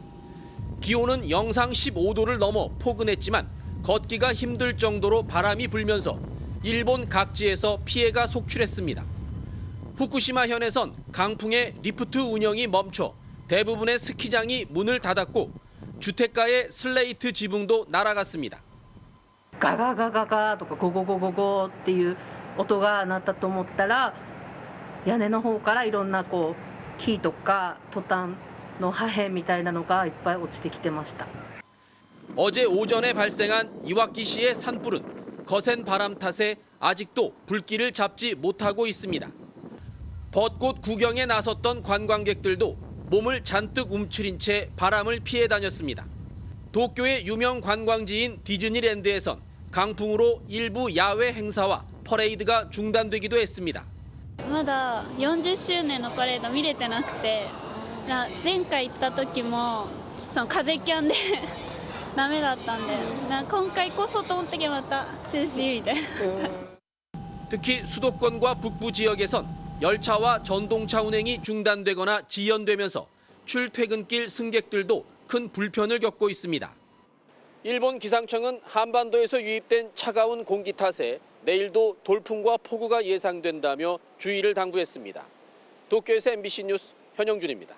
기온은 영상 15도를 넘어 포근했지만 걷기가 힘들 정도로 바람이 불면서 일본 각지에서 피해가 속출했습니다. 후쿠시마현에선 강풍에 리프트 운영이 멈춰 대부분의 스키장이 문을 닫았고 주택가의 슬레이트 지붕도 날아갔습니다. ガガガガガとかゴゴゴゴゴっていう音が鳴ったと思ったら屋根の方からいろんな木とかトタンの破片みたいなのがいっぱい落ちてきてました. 어제 오전에 발생한 이와키시의 산불은 거센 바람 탓에 아직도 불길을 잡지 못하고 있습니다. 벚꽃 구경에 나섰던 관광객들도 몸을 잔뜩 움츠린 채 바람을 피해 다녔습니다. 도쿄의 유명 관광지인 디즈니랜드에선 강풍으로 일부 야외 행사와 퍼레이드가 중단되기도 했습니다. まだ40周年のパレード見れてなくて、前回行った時もその風キャンでダメだったんで、今回こそと思ったけどまた中止みたいな。 특히 수도권과 북부 지역에선 열차와 전동차 운행이 중단되거나 지연되면서 출퇴근길 승객들도 큰 불편을 겪고 있습니다. 일본 기상청은 한반도에서 유입된 차가운 공기 탓에 내일도 돌풍과 폭우가 예상된다며 주의를 당부했습니다. 도쿄에서 MBC 뉴스 현영준입니다.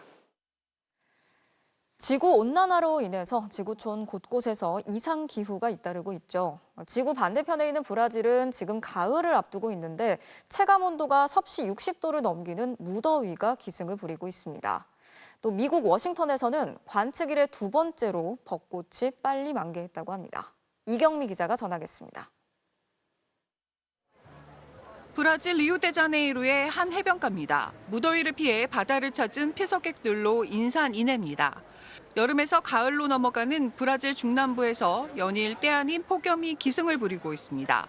지구온난화로 인해서 지구촌 곳곳에서 이상기후가 잇따르고 있죠. 지구 반대편에 있는 브라질은 지금 가을을 앞두고 있는데 체감온도가 섭씨 60도를 넘기는 무더위가 기승을 부리고 있습니다. 또 미국 워싱턴에서는 관측 이래 두 번째로 벚꽃이 빨리 만개했다고 합니다. 이경미 기자가 전하겠습니다. 브라질 리우데자네이루의 한 해변가입니다. 무더위를 피해 바다를 찾은 피서객들로 인산인해입니다. 여름에서 가을로 넘어가는 브라질 중남부에서 연일 때 아닌 폭염이 기승을 부리고 있습니다.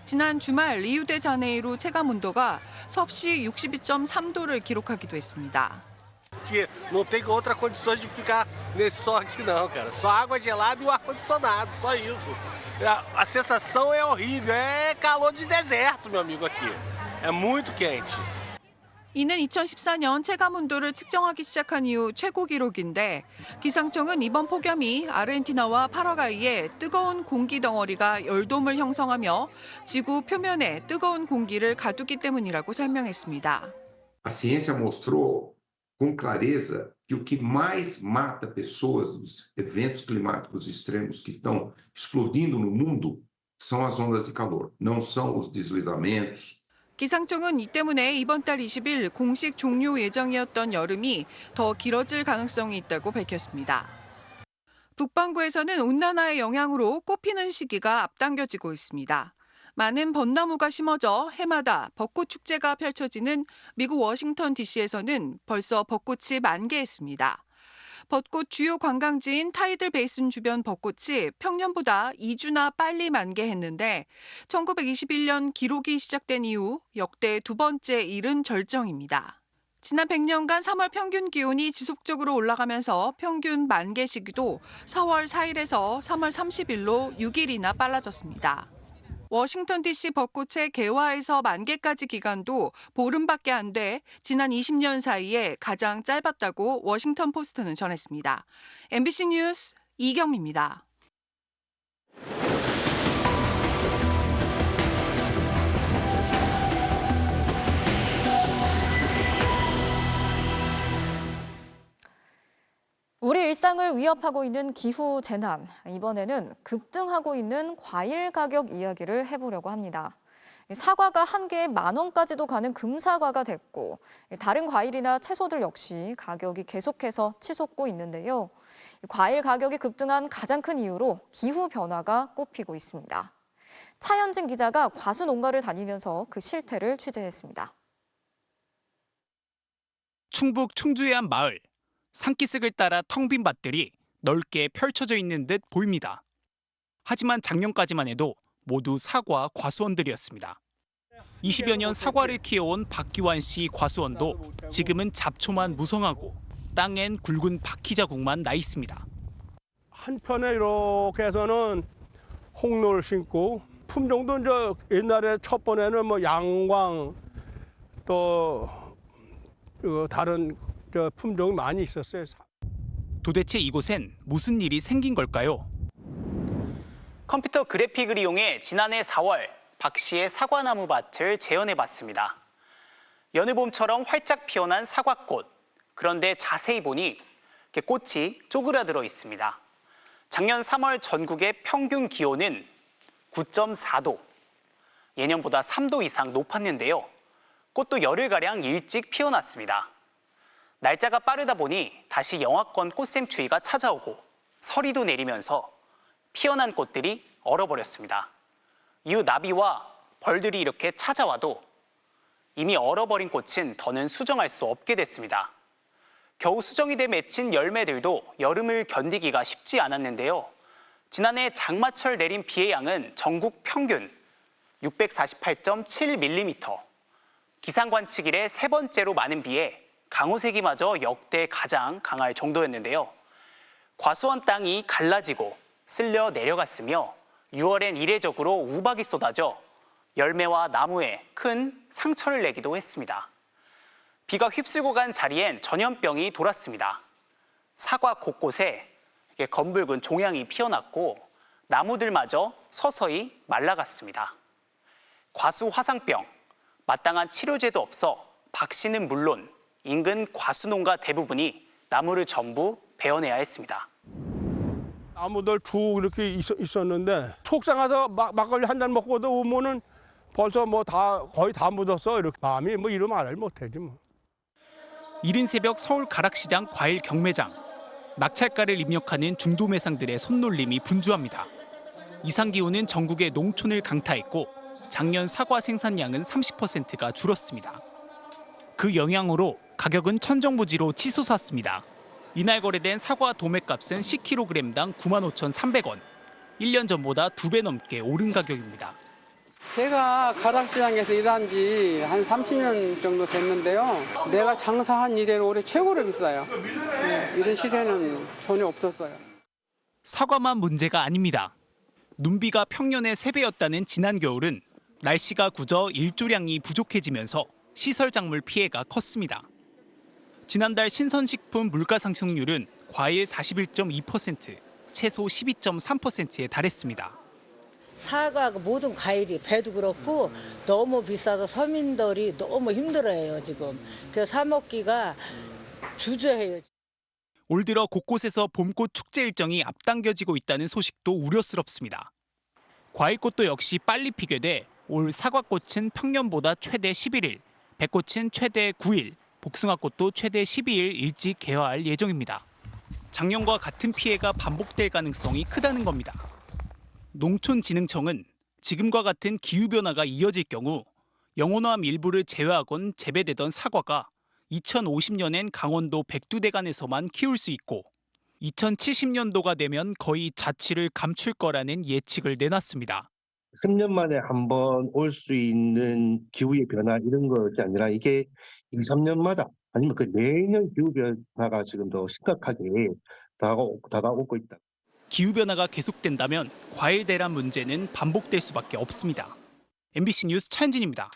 지난 주말 리우데자네이루 체감온도가 섭씨 62.3도를 기록하기도 했습니다. Porque não tem outra condições de ficar nesse sol aqui não, cara. Só água gelada e o ar-condicionado, só isso. A sensação é horrível, é calor de deserto, meu amigo, aqui. É muito quente. 이는 2014년 체감온도를 측정하기 시작한 이후 최고 기록인데 기상청은 이번 폭염이 아르헨티나와 파라과이에 뜨거운 공기 덩어리가 열돔을 형성하며 지구 표면에 뜨거운 공기를 가두기 때문이라고 설명했습니다. A ciência mostrou com clareza que o que mais mata pessoas nos eventos climáticos extremos que estão explodindo no mundo são as ondas de calor, não são os deslizamentos. 기상청은 이 때문에 이번 달 20일 공식 종료 예정이었던 여름이 더 길어질 가능성이 있다고 밝혔습니다. 북반구에서는 온난화의 영향으로 꽃피는 시기가 앞당겨지고 있습니다. 많은 벚나무가 심어져 해마다 벚꽃 축제가 펼쳐지는 미국 워싱턴 DC에서는 벌써 벚꽃이 만개했습니다. 벚꽃 주요 관광지인 타이들 베이슨 주변 벚꽃이 평년보다 2주나 빨리 만개했는데 1921년 기록이 시작된 이후 역대 두 번째 이른 절정입니다. 지난 100년간 3월 평균 기온이 지속적으로 올라가면서 평균 만개 시기도 4월 4일에서 3월 30일로 6일이나 빨라졌습니다. 워싱턴 DC 벚꽃의 개화에서 만개까지 기간도 보름밖에 안 돼 지난 20년 사이에 가장 짧았다고 워싱턴 포스트는 전했습니다. MBC 뉴스 이경미입니다. 우리 일상을 위협하고 있는 기후 재난, 이번에는 급등하고 있는 과일 가격 이야기를 해보려고 합니다. 사과가 한 개에 10,000원까지도 가는 금사과가 됐고 다른 과일이나 채소들 역시 가격이 계속해서 치솟고 있는데요. 과일 가격이 급등한 가장 큰 이유로 기후 변화가 꼽히고 있습니다. 차현진 기자가 과수 농가를 다니면서 그 실태를 취재했습니다. 충북 충주의 한 마을. 산기슭을 따라 텅 빈 밭들이 넓게 펼쳐져 있는 듯 보입니다. 하지만 작년까지만 해도 모두 사과 과수원들이었습니다. 20여 년 사과를 키워온 박기환 씨 과수원도 지금은 잡초만 무성하고 땅엔 굵은 바퀴 자국만 나 있습니다. 한편에 이렇게 해서는 홍로를 심고 품종도 이제 옛날에 첫 번에는 뭐 양광 또 다른 품종이 많이 있었어요. 도대체 이곳엔 무슨 일이 생긴 걸까요? 컴퓨터 그래픽을 이용해 지난해 4월 박 씨의 사과나무 밭을 재현해봤습니다. 여느 봄처럼 활짝 피어난 사과꽃. 그런데 자세히 보니 꽃이 쪼그라들어 있습니다. 작년 3월 전국의 평균 기온은 9.4도. 예년보다 3도 이상 높았는데요. 꽃도 열흘가량 일찍 피어났습니다. 날짜가 빠르다 보니 다시 영하권 꽃샘추위가 찾아오고 서리도 내리면서 피어난 꽃들이 얼어버렸습니다. 이후 나비와 벌들이 이렇게 찾아와도 이미 얼어버린 꽃은 더는 수정할 수 없게 됐습니다. 겨우 수정이 돼 맺힌 열매들도 여름을 견디기가 쉽지 않았는데요. 지난해 장마철 내린 비의 양은 전국 평균 648.7mm. 기상 관측 이래 세 번째로 많은 비에 강우색이마저 역대 가장 강할 정도였는데요. 과수원 땅이 갈라지고 쓸려 내려갔으며 6월엔 이례적으로 우박이 쏟아져 열매와 나무에 큰 상처를 내기도 했습니다. 비가 휩쓸고 간 자리엔 전염병이 돌았습니다. 사과 곳곳에 검붉은 종양이 피어났고 나무들마저 서서히 말라갔습니다. 과수 화상병, 마땅한 치료제도 없어 박 씨는 물론 인근 과수농가 대부분이 나무를 전부 베어내야 했습니다. 나무들 쭉 이렇게 있었는데 속상해서 막걸리 한 잔 먹고도 오면은 벌써 뭐 거의 다 묻었어. 이렇게 마음이 뭐 이런 말을 못하지 뭐. 이른 새벽 서울 가락시장 과일 경매장. 낙찰가를 입력하는 중도매상들의 손놀림이 분주합니다. 이상기온은 전국의 농촌을 강타했고 작년 사과 생산량은 30%가 줄었습니다. 그 영향으로 가격은 천정부지로 치솟았습니다. 이날 거래된 사과 도매값은 10kg당 95,300원. 1년 전보다 2배 넘게 오른 가격입니다. 제가 가락시장에서 일한 지 한 30년 정도 됐는데요. 내가 장사한 이래로 올해 최고로 비싸요. 이런 시세는 전혀 없었어요. 사과만 문제가 아닙니다. 눈비가 평년의 3배였다는 지난 겨울은 날씨가 굳어 일조량이 부족해지면서 시설 작물 피해가 컸습니다. 지난달 신선식품 물가 상승률은 과일 41.2%, 채소 12.3%에 달했습니다. 사과 모든 과일이 배도 그렇고 너무 비싸서 서민들이 너무 힘들어해요 지금. 그래서 사 먹기가 주저해요. 올 들어 곳곳에서 봄꽃 축제 일정이 앞당겨지고 있다는 소식도 우려스럽습니다. 과일꽃도 역시 빨리 피게 돼 올 사과꽃은 평년보다 최대 11일, 백꽃은 최대 9일, 복숭아꽃도 최대 12일 일찍 개화할 예정입니다. 작년과 같은 피해가 반복될 가능성이 크다는 겁니다. 농촌진흥청은 지금과 같은 기후변화가 이어질 경우 영혼암 일부를 제외하곤 재배되던 사과가 2050년엔 강원도 백두대간에서만 키울 수 있고 2070년도가 되면 거의 자취를 감출 거라는 예측을 내놨습니다. 10년 만에 한 번 올 수 있는 기후의 변화 이런 것이 아니라 이게 2, 3년마다 아니면 그 매년 기후 변화가 지금 더 심각하게 다가오고 있다. 기후변화가 계속된다면 과일 대란 문제는 반복될 수밖에 없습니다. MBC 뉴스 차현진입니다.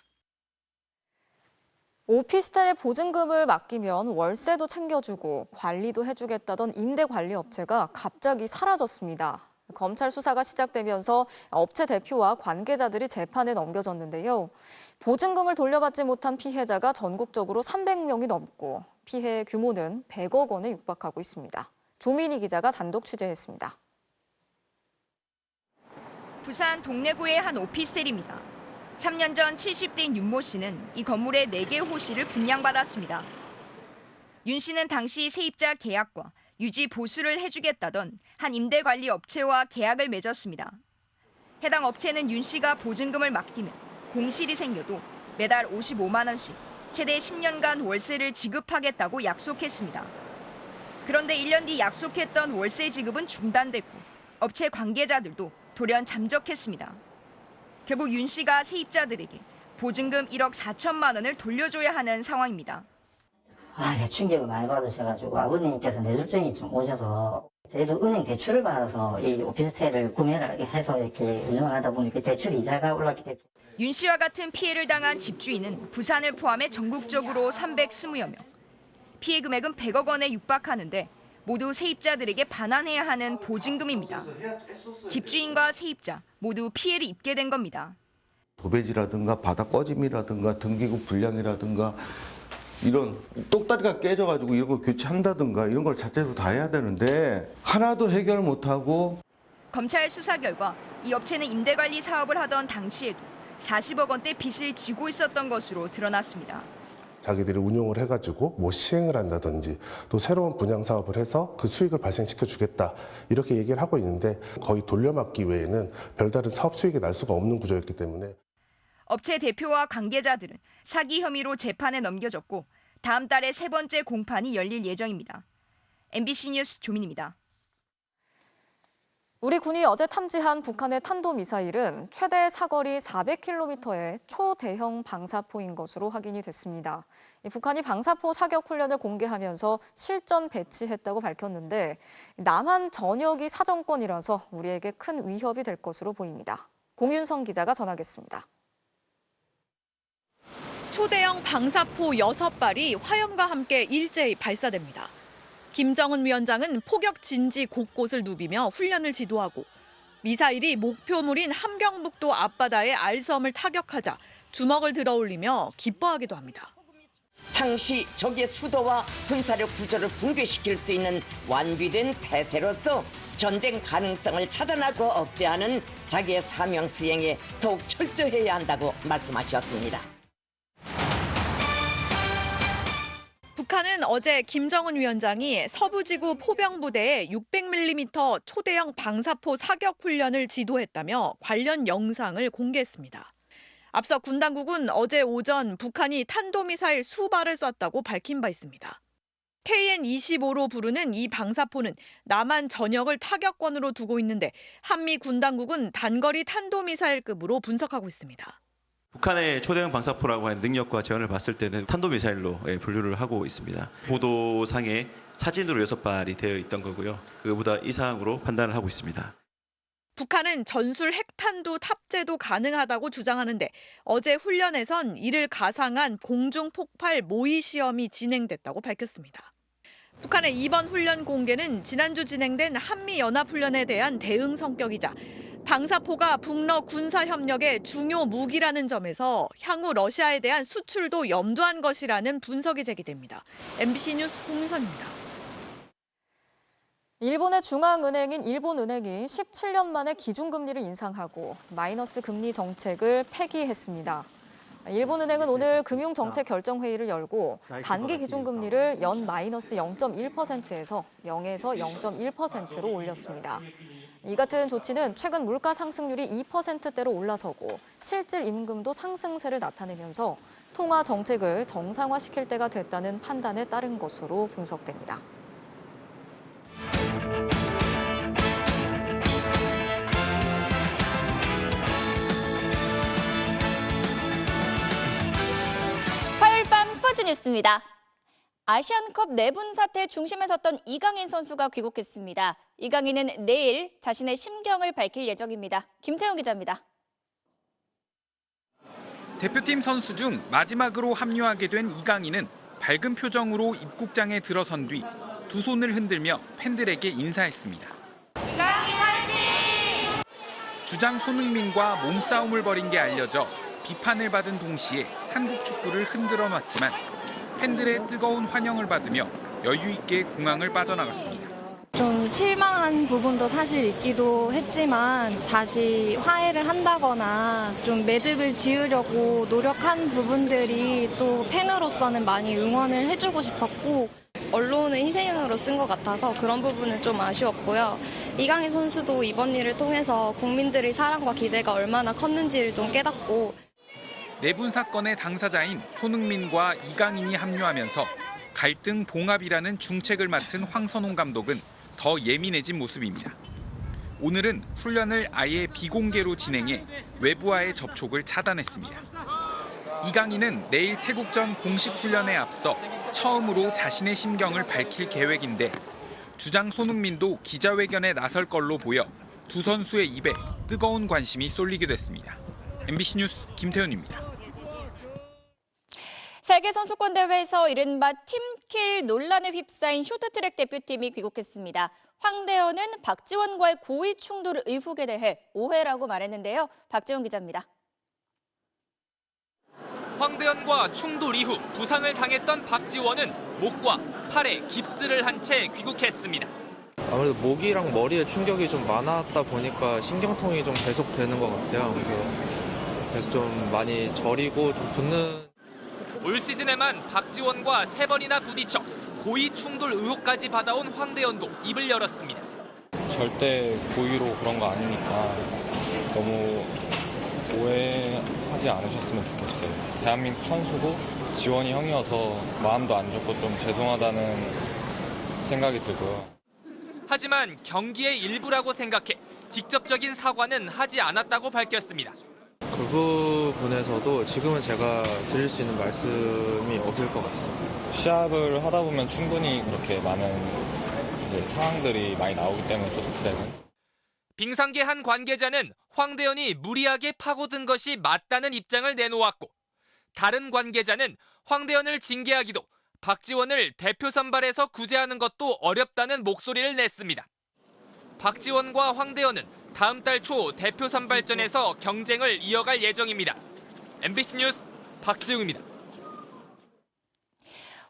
오피스텔에 보증금을 맡기면 월세도 챙겨주고 관리도 해주겠다던 임대관리업체가 갑자기 사라졌습니다. 검찰 수사가 시작되면서 업체 대표와 관계자들이 재판에 넘겨졌는데요. 보증금을 돌려받지 못한 피해자가 전국적으로 300명이 넘고 피해 규모는 100억 원에 육박하고 있습니다. 조민희 기자가 단독 취재했습니다. 부산 동래구의 한 오피스텔입니다. 3년 전 70대인 윤모 씨는 이 건물의 4개 호실을 분양받았습니다. 윤 씨는 당시 세입자 계약과 유지 보수를 해주겠다던 한 임대관리 업체와 계약을 맺었습니다. 해당 업체는 윤 씨가 보증금을 맡기면 공실이 생겨도 매달 55만 원씩 최대 10년간 월세를 지급하겠다고 약속했습니다. 그런데 1년 뒤 약속했던 월세 지급은 중단됐고 업체 관계자들도 돌연 잠적했습니다. 결국 윤 씨가 세입자들에게 보증금 1억 4천만 원을 돌려줘야 하는 상황입니다. 충격을 많이 받으셔가지고 아버님께서 뇌졸중이 좀 오셔서 저희도 은행 대출을 받아서 이 오피스텔을 구매를 해서 이렇게 운영을 하다 보니까 대출 이자가 올랐기 때문에 윤 씨와 같은 피해를 당한 집주인은 부산을 포함해 전국적으로 320여 명. 피해 금액은 100억 원에 육박하는데 모두 세입자들에게 반환해야 하는 보증금입니다. 집주인과 세입자 모두 피해를 입게 된 겁니다. 도배지라든가 바닥 꺼짐이라든가 등기구 불량이라든가 이런 똑다리가 깨져가지고 이런 걸 교체한다든가 이런 걸 자체적으로 다 해야 되는데 하나도 해결 못하고. 검찰 수사 결과 이 업체는 임대관리 사업을 하던 당시에도 40억 원대 빚을 지고 있었던 것으로 드러났습니다. 자기들이 운용을 해가지고 뭐 시행을 한다든지 또 새로운 분양 사업을 해서 그 수익을 발생시켜 주겠다 이렇게 얘기를 하고 있는데 거의 돌려막기 외에는 별다른 사업 수익이 날 수가 없는 구조였기 때문에. 업체 대표와 관계자들은 사기 혐의로 재판에 넘겨졌고 다음 달에 3번째 공판이 열릴 예정입니다. MBC 뉴스 조민입니다. 우리 군이 어제 탐지한 북한의 탄도미사일은 최대 사거리 400km의 초대형 방사포인 것으로 확인이 됐습니다. 북한이 방사포 사격 훈련을 공개하면서 실전 배치했다고 밝혔는데 남한 전역이 사정권이라서 우리에게 큰 위협이 될 것으로 보입니다. 공윤성 기자가 전하겠습니다. 초대형 방사포 6발이 화염과 함께 일제히 발사됩니다. 김정은 위원장은 포격 진지 곳곳을 누비며 훈련을 지도하고 미사일이 목표물인 함경북도 앞바다의 알섬을 타격하자 주먹을 들어올리며 기뻐하기도 합니다. 상시 적의 수도와 군사력 구조를 붕괴시킬 수 있는 완비된 태세로서 전쟁 가능성을 차단하고 억제하는 자기의 사명 수행에 더욱 철저해야 한다고 말씀하셨습니다. 북한은 어제 김정은 위원장이 서부지구 포병부대에 600mm 초대형 방사포 사격 훈련을 지도했다며 관련 영상을 공개했습니다. 앞서 군 당국은 어제 오전 북한이 탄도미사일 수발을 쐈다고 밝힌 바 있습니다. KN-25로 부르는 이 방사포는 남한 전역을 타격권으로 두고 있는데 한미 군 당국은 단거리 탄도미사일급으로 분석하고 있습니다. 북한의 초대형 방사포라고 하는 능력과 재원을 봤을 때는 탄도미사일로 분류를 하고 있습니다. 보도상에 사진으로 6발이 되어 있던 거고요. 그보다 이상으로 판단을 하고 있습니다. 북한은 전술 핵탄두 탑재도 가능하다고 주장하는데 어제 훈련에선 이를 가상한 공중폭발 모의 시험이 진행됐다고 밝혔습니다. 북한의 이번 훈련 공개는 지난주 진행된 한미연합훈련에 대한 대응 성격이자 방사포가 북러 군사협력의 중요 무기라는 점에서 향후 러시아에 대한 수출도 염두한 것이라는 분석이 제기됩니다. MBC 뉴스 홍윤선입니다. 일본의 중앙은행인 일본은행이 17년 만에 기준금리를 인상하고 마이너스 금리 정책을 폐기했습니다. 일본은행은 오늘 금융정책결정회의를 열고 단기 기준금리를 연 마이너스 0.1%에서 0에서 0.1%로 올렸습니다. 이 같은 조치는 최근 물가 상승률이 2%대로 올라서고 실질 임금도 상승세를 나타내면서 통화 정책을 정상화시킬 때가 됐다는 판단에 따른 것으로 분석됩니다. 화요일 밤 스포츠 뉴스입니다. 아시안컵 내분 사태 중심에 섰던 이강인 선수가 귀국했습니다. 이강인은 내일 자신의 심경을 밝힐 예정입니다. 김태형 기자입니다. 대표팀 선수 중 마지막으로 합류하게 된 이강인은 밝은 표정으로 입국장에 들어선 뒤 두 손을 흔들며 팬들에게 인사했습니다. 이강인 화이팅! 주장 손흥민과 몸싸움을 벌인 게 알려져 비판을 받은 동시에 한국 축구를 흔들어 놨지만 팬들의 뜨거운 환영을 받으며 여유 있게 공항을 빠져나갔습니다. 좀 실망한 부분도 사실 있기도 했지만 다시 화해를 한다거나 좀 매듭을 지으려고 노력한 부분들이 또 팬으로서는 많이 응원을 해주고 싶었고 언론을 희생으로 쓴 것 같아서 그런 부분은 좀 아쉬웠고요. 이강인 선수도 이번 일을 통해서 국민들의 사랑과 기대가 얼마나 컸는지를 좀 깨닫고 내분 사건의 당사자인 손흥민과 이강인이 합류하면서 갈등 봉합이라는 중책을 맡은 황선홍 감독은 더 예민해진 모습입니다. 오늘은 훈련을 아예 비공개로 진행해 외부와의 접촉을 차단했습니다. 이강인은 내일 태국전 공식 훈련에 앞서 처음으로 자신의 심경을 밝힐 계획인데 주장 손흥민도 기자회견에 나설 걸로 보여 두 선수의 입에 뜨거운 관심이 쏠리게 됐습니다. MBC 뉴스 김태훈입니다. 세계선수권대회에서 이른바 팀킬 논란에 휩싸인 쇼트트랙 대표팀이 귀국했습니다. 황대현은 박지원과의 고의 충돌 의혹에 대해 오해라고 말했는데요. 박지원 기자입니다. 황대현과 충돌 이후 부상을 당했던 박지원은 목과 팔에 깁스를 한 채 귀국했습니다. 아무래도 목이랑 머리에 충격이 좀 많았다 보니까 신경통이 좀 계속되는 것 같아요. 그래서 좀 많이 저리고 좀 붓는. 올 시즌에만 박지원과 3번이나 부딪혀 고의 충돌 의혹까지 받아온 황대현도 입을 열었습니다. 절대 고의로 그런 거 아니니까 너무 오해하지 않으셨으면 좋겠어요. 대한민국 선수고 지원이 형이어서 마음도 안 좋고 좀 죄송하다는 생각이 들고요. 하지만 경기의 일부라고 생각해 직접적인 사과는 하지 않았다고 밝혔습니다. 그 부분에서도 지금은 제가 드릴 수 있는 말씀이 없을 것 같습니다. 시합을 하다 보면 충분히 그렇게 많은 상황들이 많이 나오기 때문에 쇼트트랙은. 빙상계 한 관계자는 황대현이 무리하게 파고든 것이 맞다는 입장을 내놓았고, 다른 관계자는 황대현을 징계하기도 박지원을 대표 선발에서 구제하는 것도 어렵다는 목소리를 냈습니다. 박지원과 황대현은 다음 달 초 대표 선발전에서 경쟁을 이어갈 예정입니다. MBC 뉴스 박지웅입니다.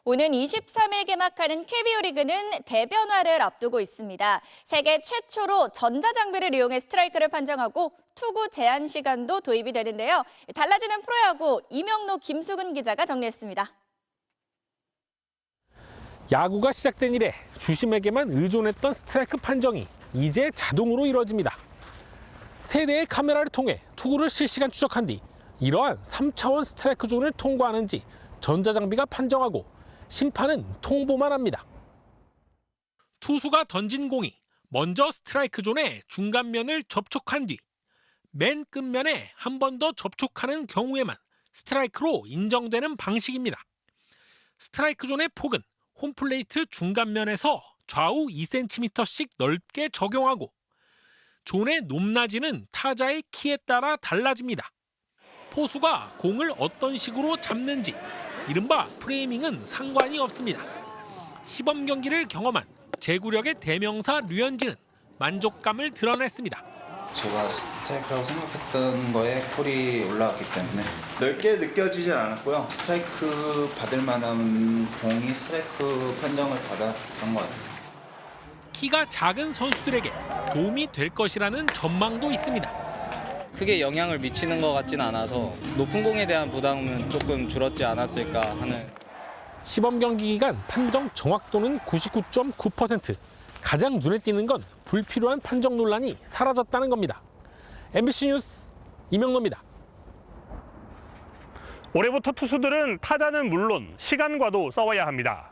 오는 23일 개막하는 KBO 리그는 대변화를 앞두고 있습니다. 세계 최초로 전자장비를 이용해 스트라이크를 판정하고 투구 제한 시간도 도입이 되는데요. 달라지는 프로야구 이명노, 김수근 기자가 정리했습니다. 야구가 시작된 이래 주심에게만 의존했던 스트라이크 판정이 이제 자동으로 이뤄집니다. 세 대의 카메라를 통해 투구를 실시간 추적한 뒤 이러한 3차원 스트라이크 존을 통과하는지 전자장비가 판정하고 심판은 통보만 합니다. 투수가 던진 공이 먼저 스트라이크 존의 중간면을 접촉한 뒤 맨 끝면에 한 번 더 접촉하는 경우에만 스트라이크로 인정되는 방식입니다. 스트라이크 존의 폭은 홈플레이트 중간면에서 좌우 2cm씩 넓게 적용하고 존의 높낮이는 타자의 키에 따라 달라집니다. 포수가 공을 어떤 식으로 잡는지 이른바 프레이밍은 상관이 없습니다. 시범 경기를 경험한 제구력의 대명사 류현진은 만족감을 드러냈습니다. 제가 스트라이크라고 생각했던 거에 콜이 올라왔기 때문에 넓게 느껴지진 않았고요. 스트라이크 받을 만한 공이 스트라이크 판정을 받았던 것 같아요. 키가 작은 선수들에게 도움이 될 것이라는 전망도 있습니다. 크게 영향을 미치는 것 같진 않아서 높은 공에 대한 부담은 조금 줄었지 않았을까 하는. 시범 경기 기간 판정 정확도는 99.9%. 가장 눈에 띄는 건 불필요한 판정 논란이 사라졌다는 겁니다. MBC 뉴스 이명노입니다. 올해부터 투수들은 타자는 물론 시간과도 싸워야 합니다.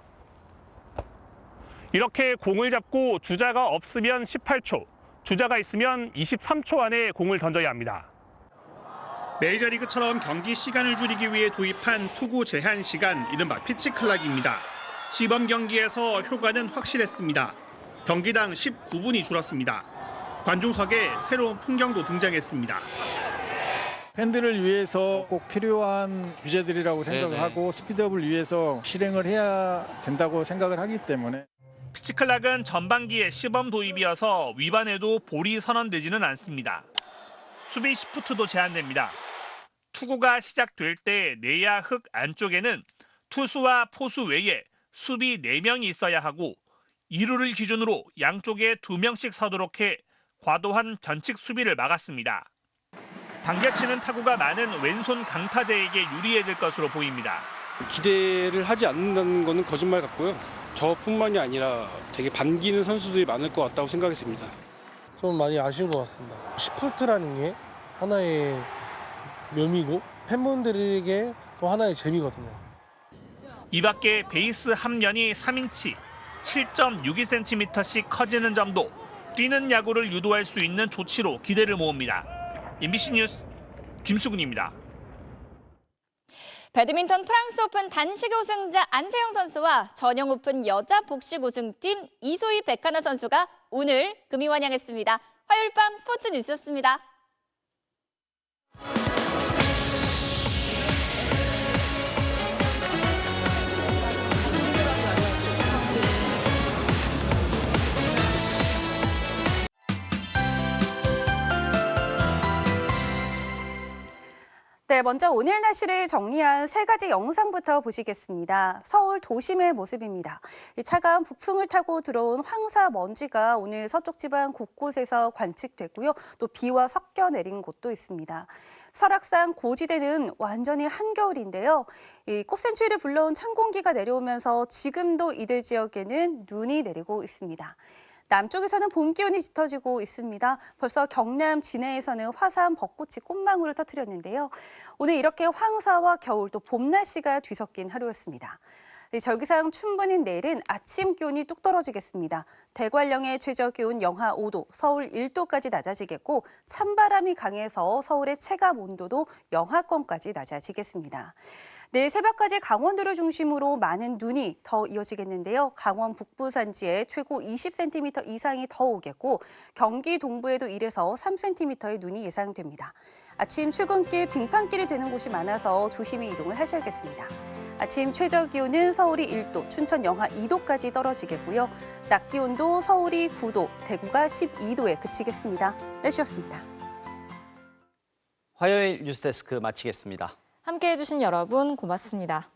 이렇게 공을 잡고 주자가 없으면 18초, 주자가 있으면 23초 안에 공을 던져야 합니다. 메이저리그처럼 경기 시간을 줄이기 위해 도입한 투구 제한 시간, 이른바 피치 클락입니다. 시범 경기에서 효과는 확실했습니다. 경기당 19분이 줄었습니다. 관중석에 새로운 풍경도 등장했습니다. 팬들을 위해서 꼭 필요한 규제들이라고 생각을 하고 스피드업을 위해서 실행을 해야 된다고 생각을 하기 때문에. 피치클락은 전반기에 시범 도입이어서 위반해도 볼이 선언되지는 않습니다. 수비 시프트도 제한됩니다. 투구가 시작될 때 내야 흙 안쪽에는 투수와 포수 외에 수비 4명이 있어야 하고 2루를 기준으로 양쪽에 2명씩 서도록 해 과도한 변칙 수비를 막았습니다. 당겨치는 타구가 많은 왼손 강타자에게 유리해질 것으로 보입니다. 기대를 하지 않는다는 것은 거짓말 같고요. 저뿐만이 아니라 되게 반기는 선수들이 많을 것 같다고 생각했습니다. 좀 많이 아쉬운 것 같습니다. 시프트라는 게 하나의 묘미고 팬분들에게 또 하나의 재미거든요. 이 밖에 베이스 앞면이 3인치 7.62cm씩 커지는 점도 뛰는 야구를 유도할 수 있는 조치로 기대를 모읍니다. MBC 뉴스 김수근입니다. 배드민턴 프랑스 오픈 단식 우승자 안세영 선수와 전용 오픈 여자 복식 우승팀 이소희 백하나 선수가 오늘 금이 환영했습니다. 화요일 밤 스포츠 뉴스였습니다. 네, 먼저 오늘 날씨를 정리한 3가지 영상부터 보시겠습니다. 서울 도심의 모습입니다. 차가운 북풍을 타고 들어온 황사 먼지가 오늘 서쪽 지방 곳곳에서 관측됐고요. 또 비와 섞여 내린 곳도 있습니다. 설악산 고지대는 완전히 한겨울인데요. 이 꽃샘추위를 불러온 찬 공기가 내려오면서 지금도 이들 지역에는 눈이 내리고 있습니다. 남쪽에서는 봄 기온이 짙어지고 있습니다. 벌써 경남 진해에서는 화산 벚꽃이 꽃망울을 터뜨렸는데요. 오늘 이렇게 황사와 겨울 또 봄 날씨가 뒤섞인 하루였습니다. 절기상 춘분인 내일은 아침 기온이 뚝 떨어지겠습니다. 대관령의 최저 기온 영하 5도, 서울 1도까지 낮아지겠고 찬바람이 강해서 서울의 체감 온도도 영하권까지 낮아지겠습니다. 내일 새벽까지 강원도를 중심으로 많은 눈이 더 이어지겠는데요. 강원 북부 산지에 최고 20cm 이상이 더 오겠고 경기 동부에도 1에서 3cm의 눈이 예상됩니다. 아침 출근길 빙판길이 되는 곳이 많아서 조심히 이동을 하셔야겠습니다. 아침 최저 기온은 서울이 1도, 춘천 영하 2도까지 떨어지겠고요. 낮 기온도 서울이 9도, 대구가 12도에 그치겠습니다. 날씨였습니다. 화요일 뉴스데스크 마치겠습니다. 함께해 주신 여러분 고맙습니다.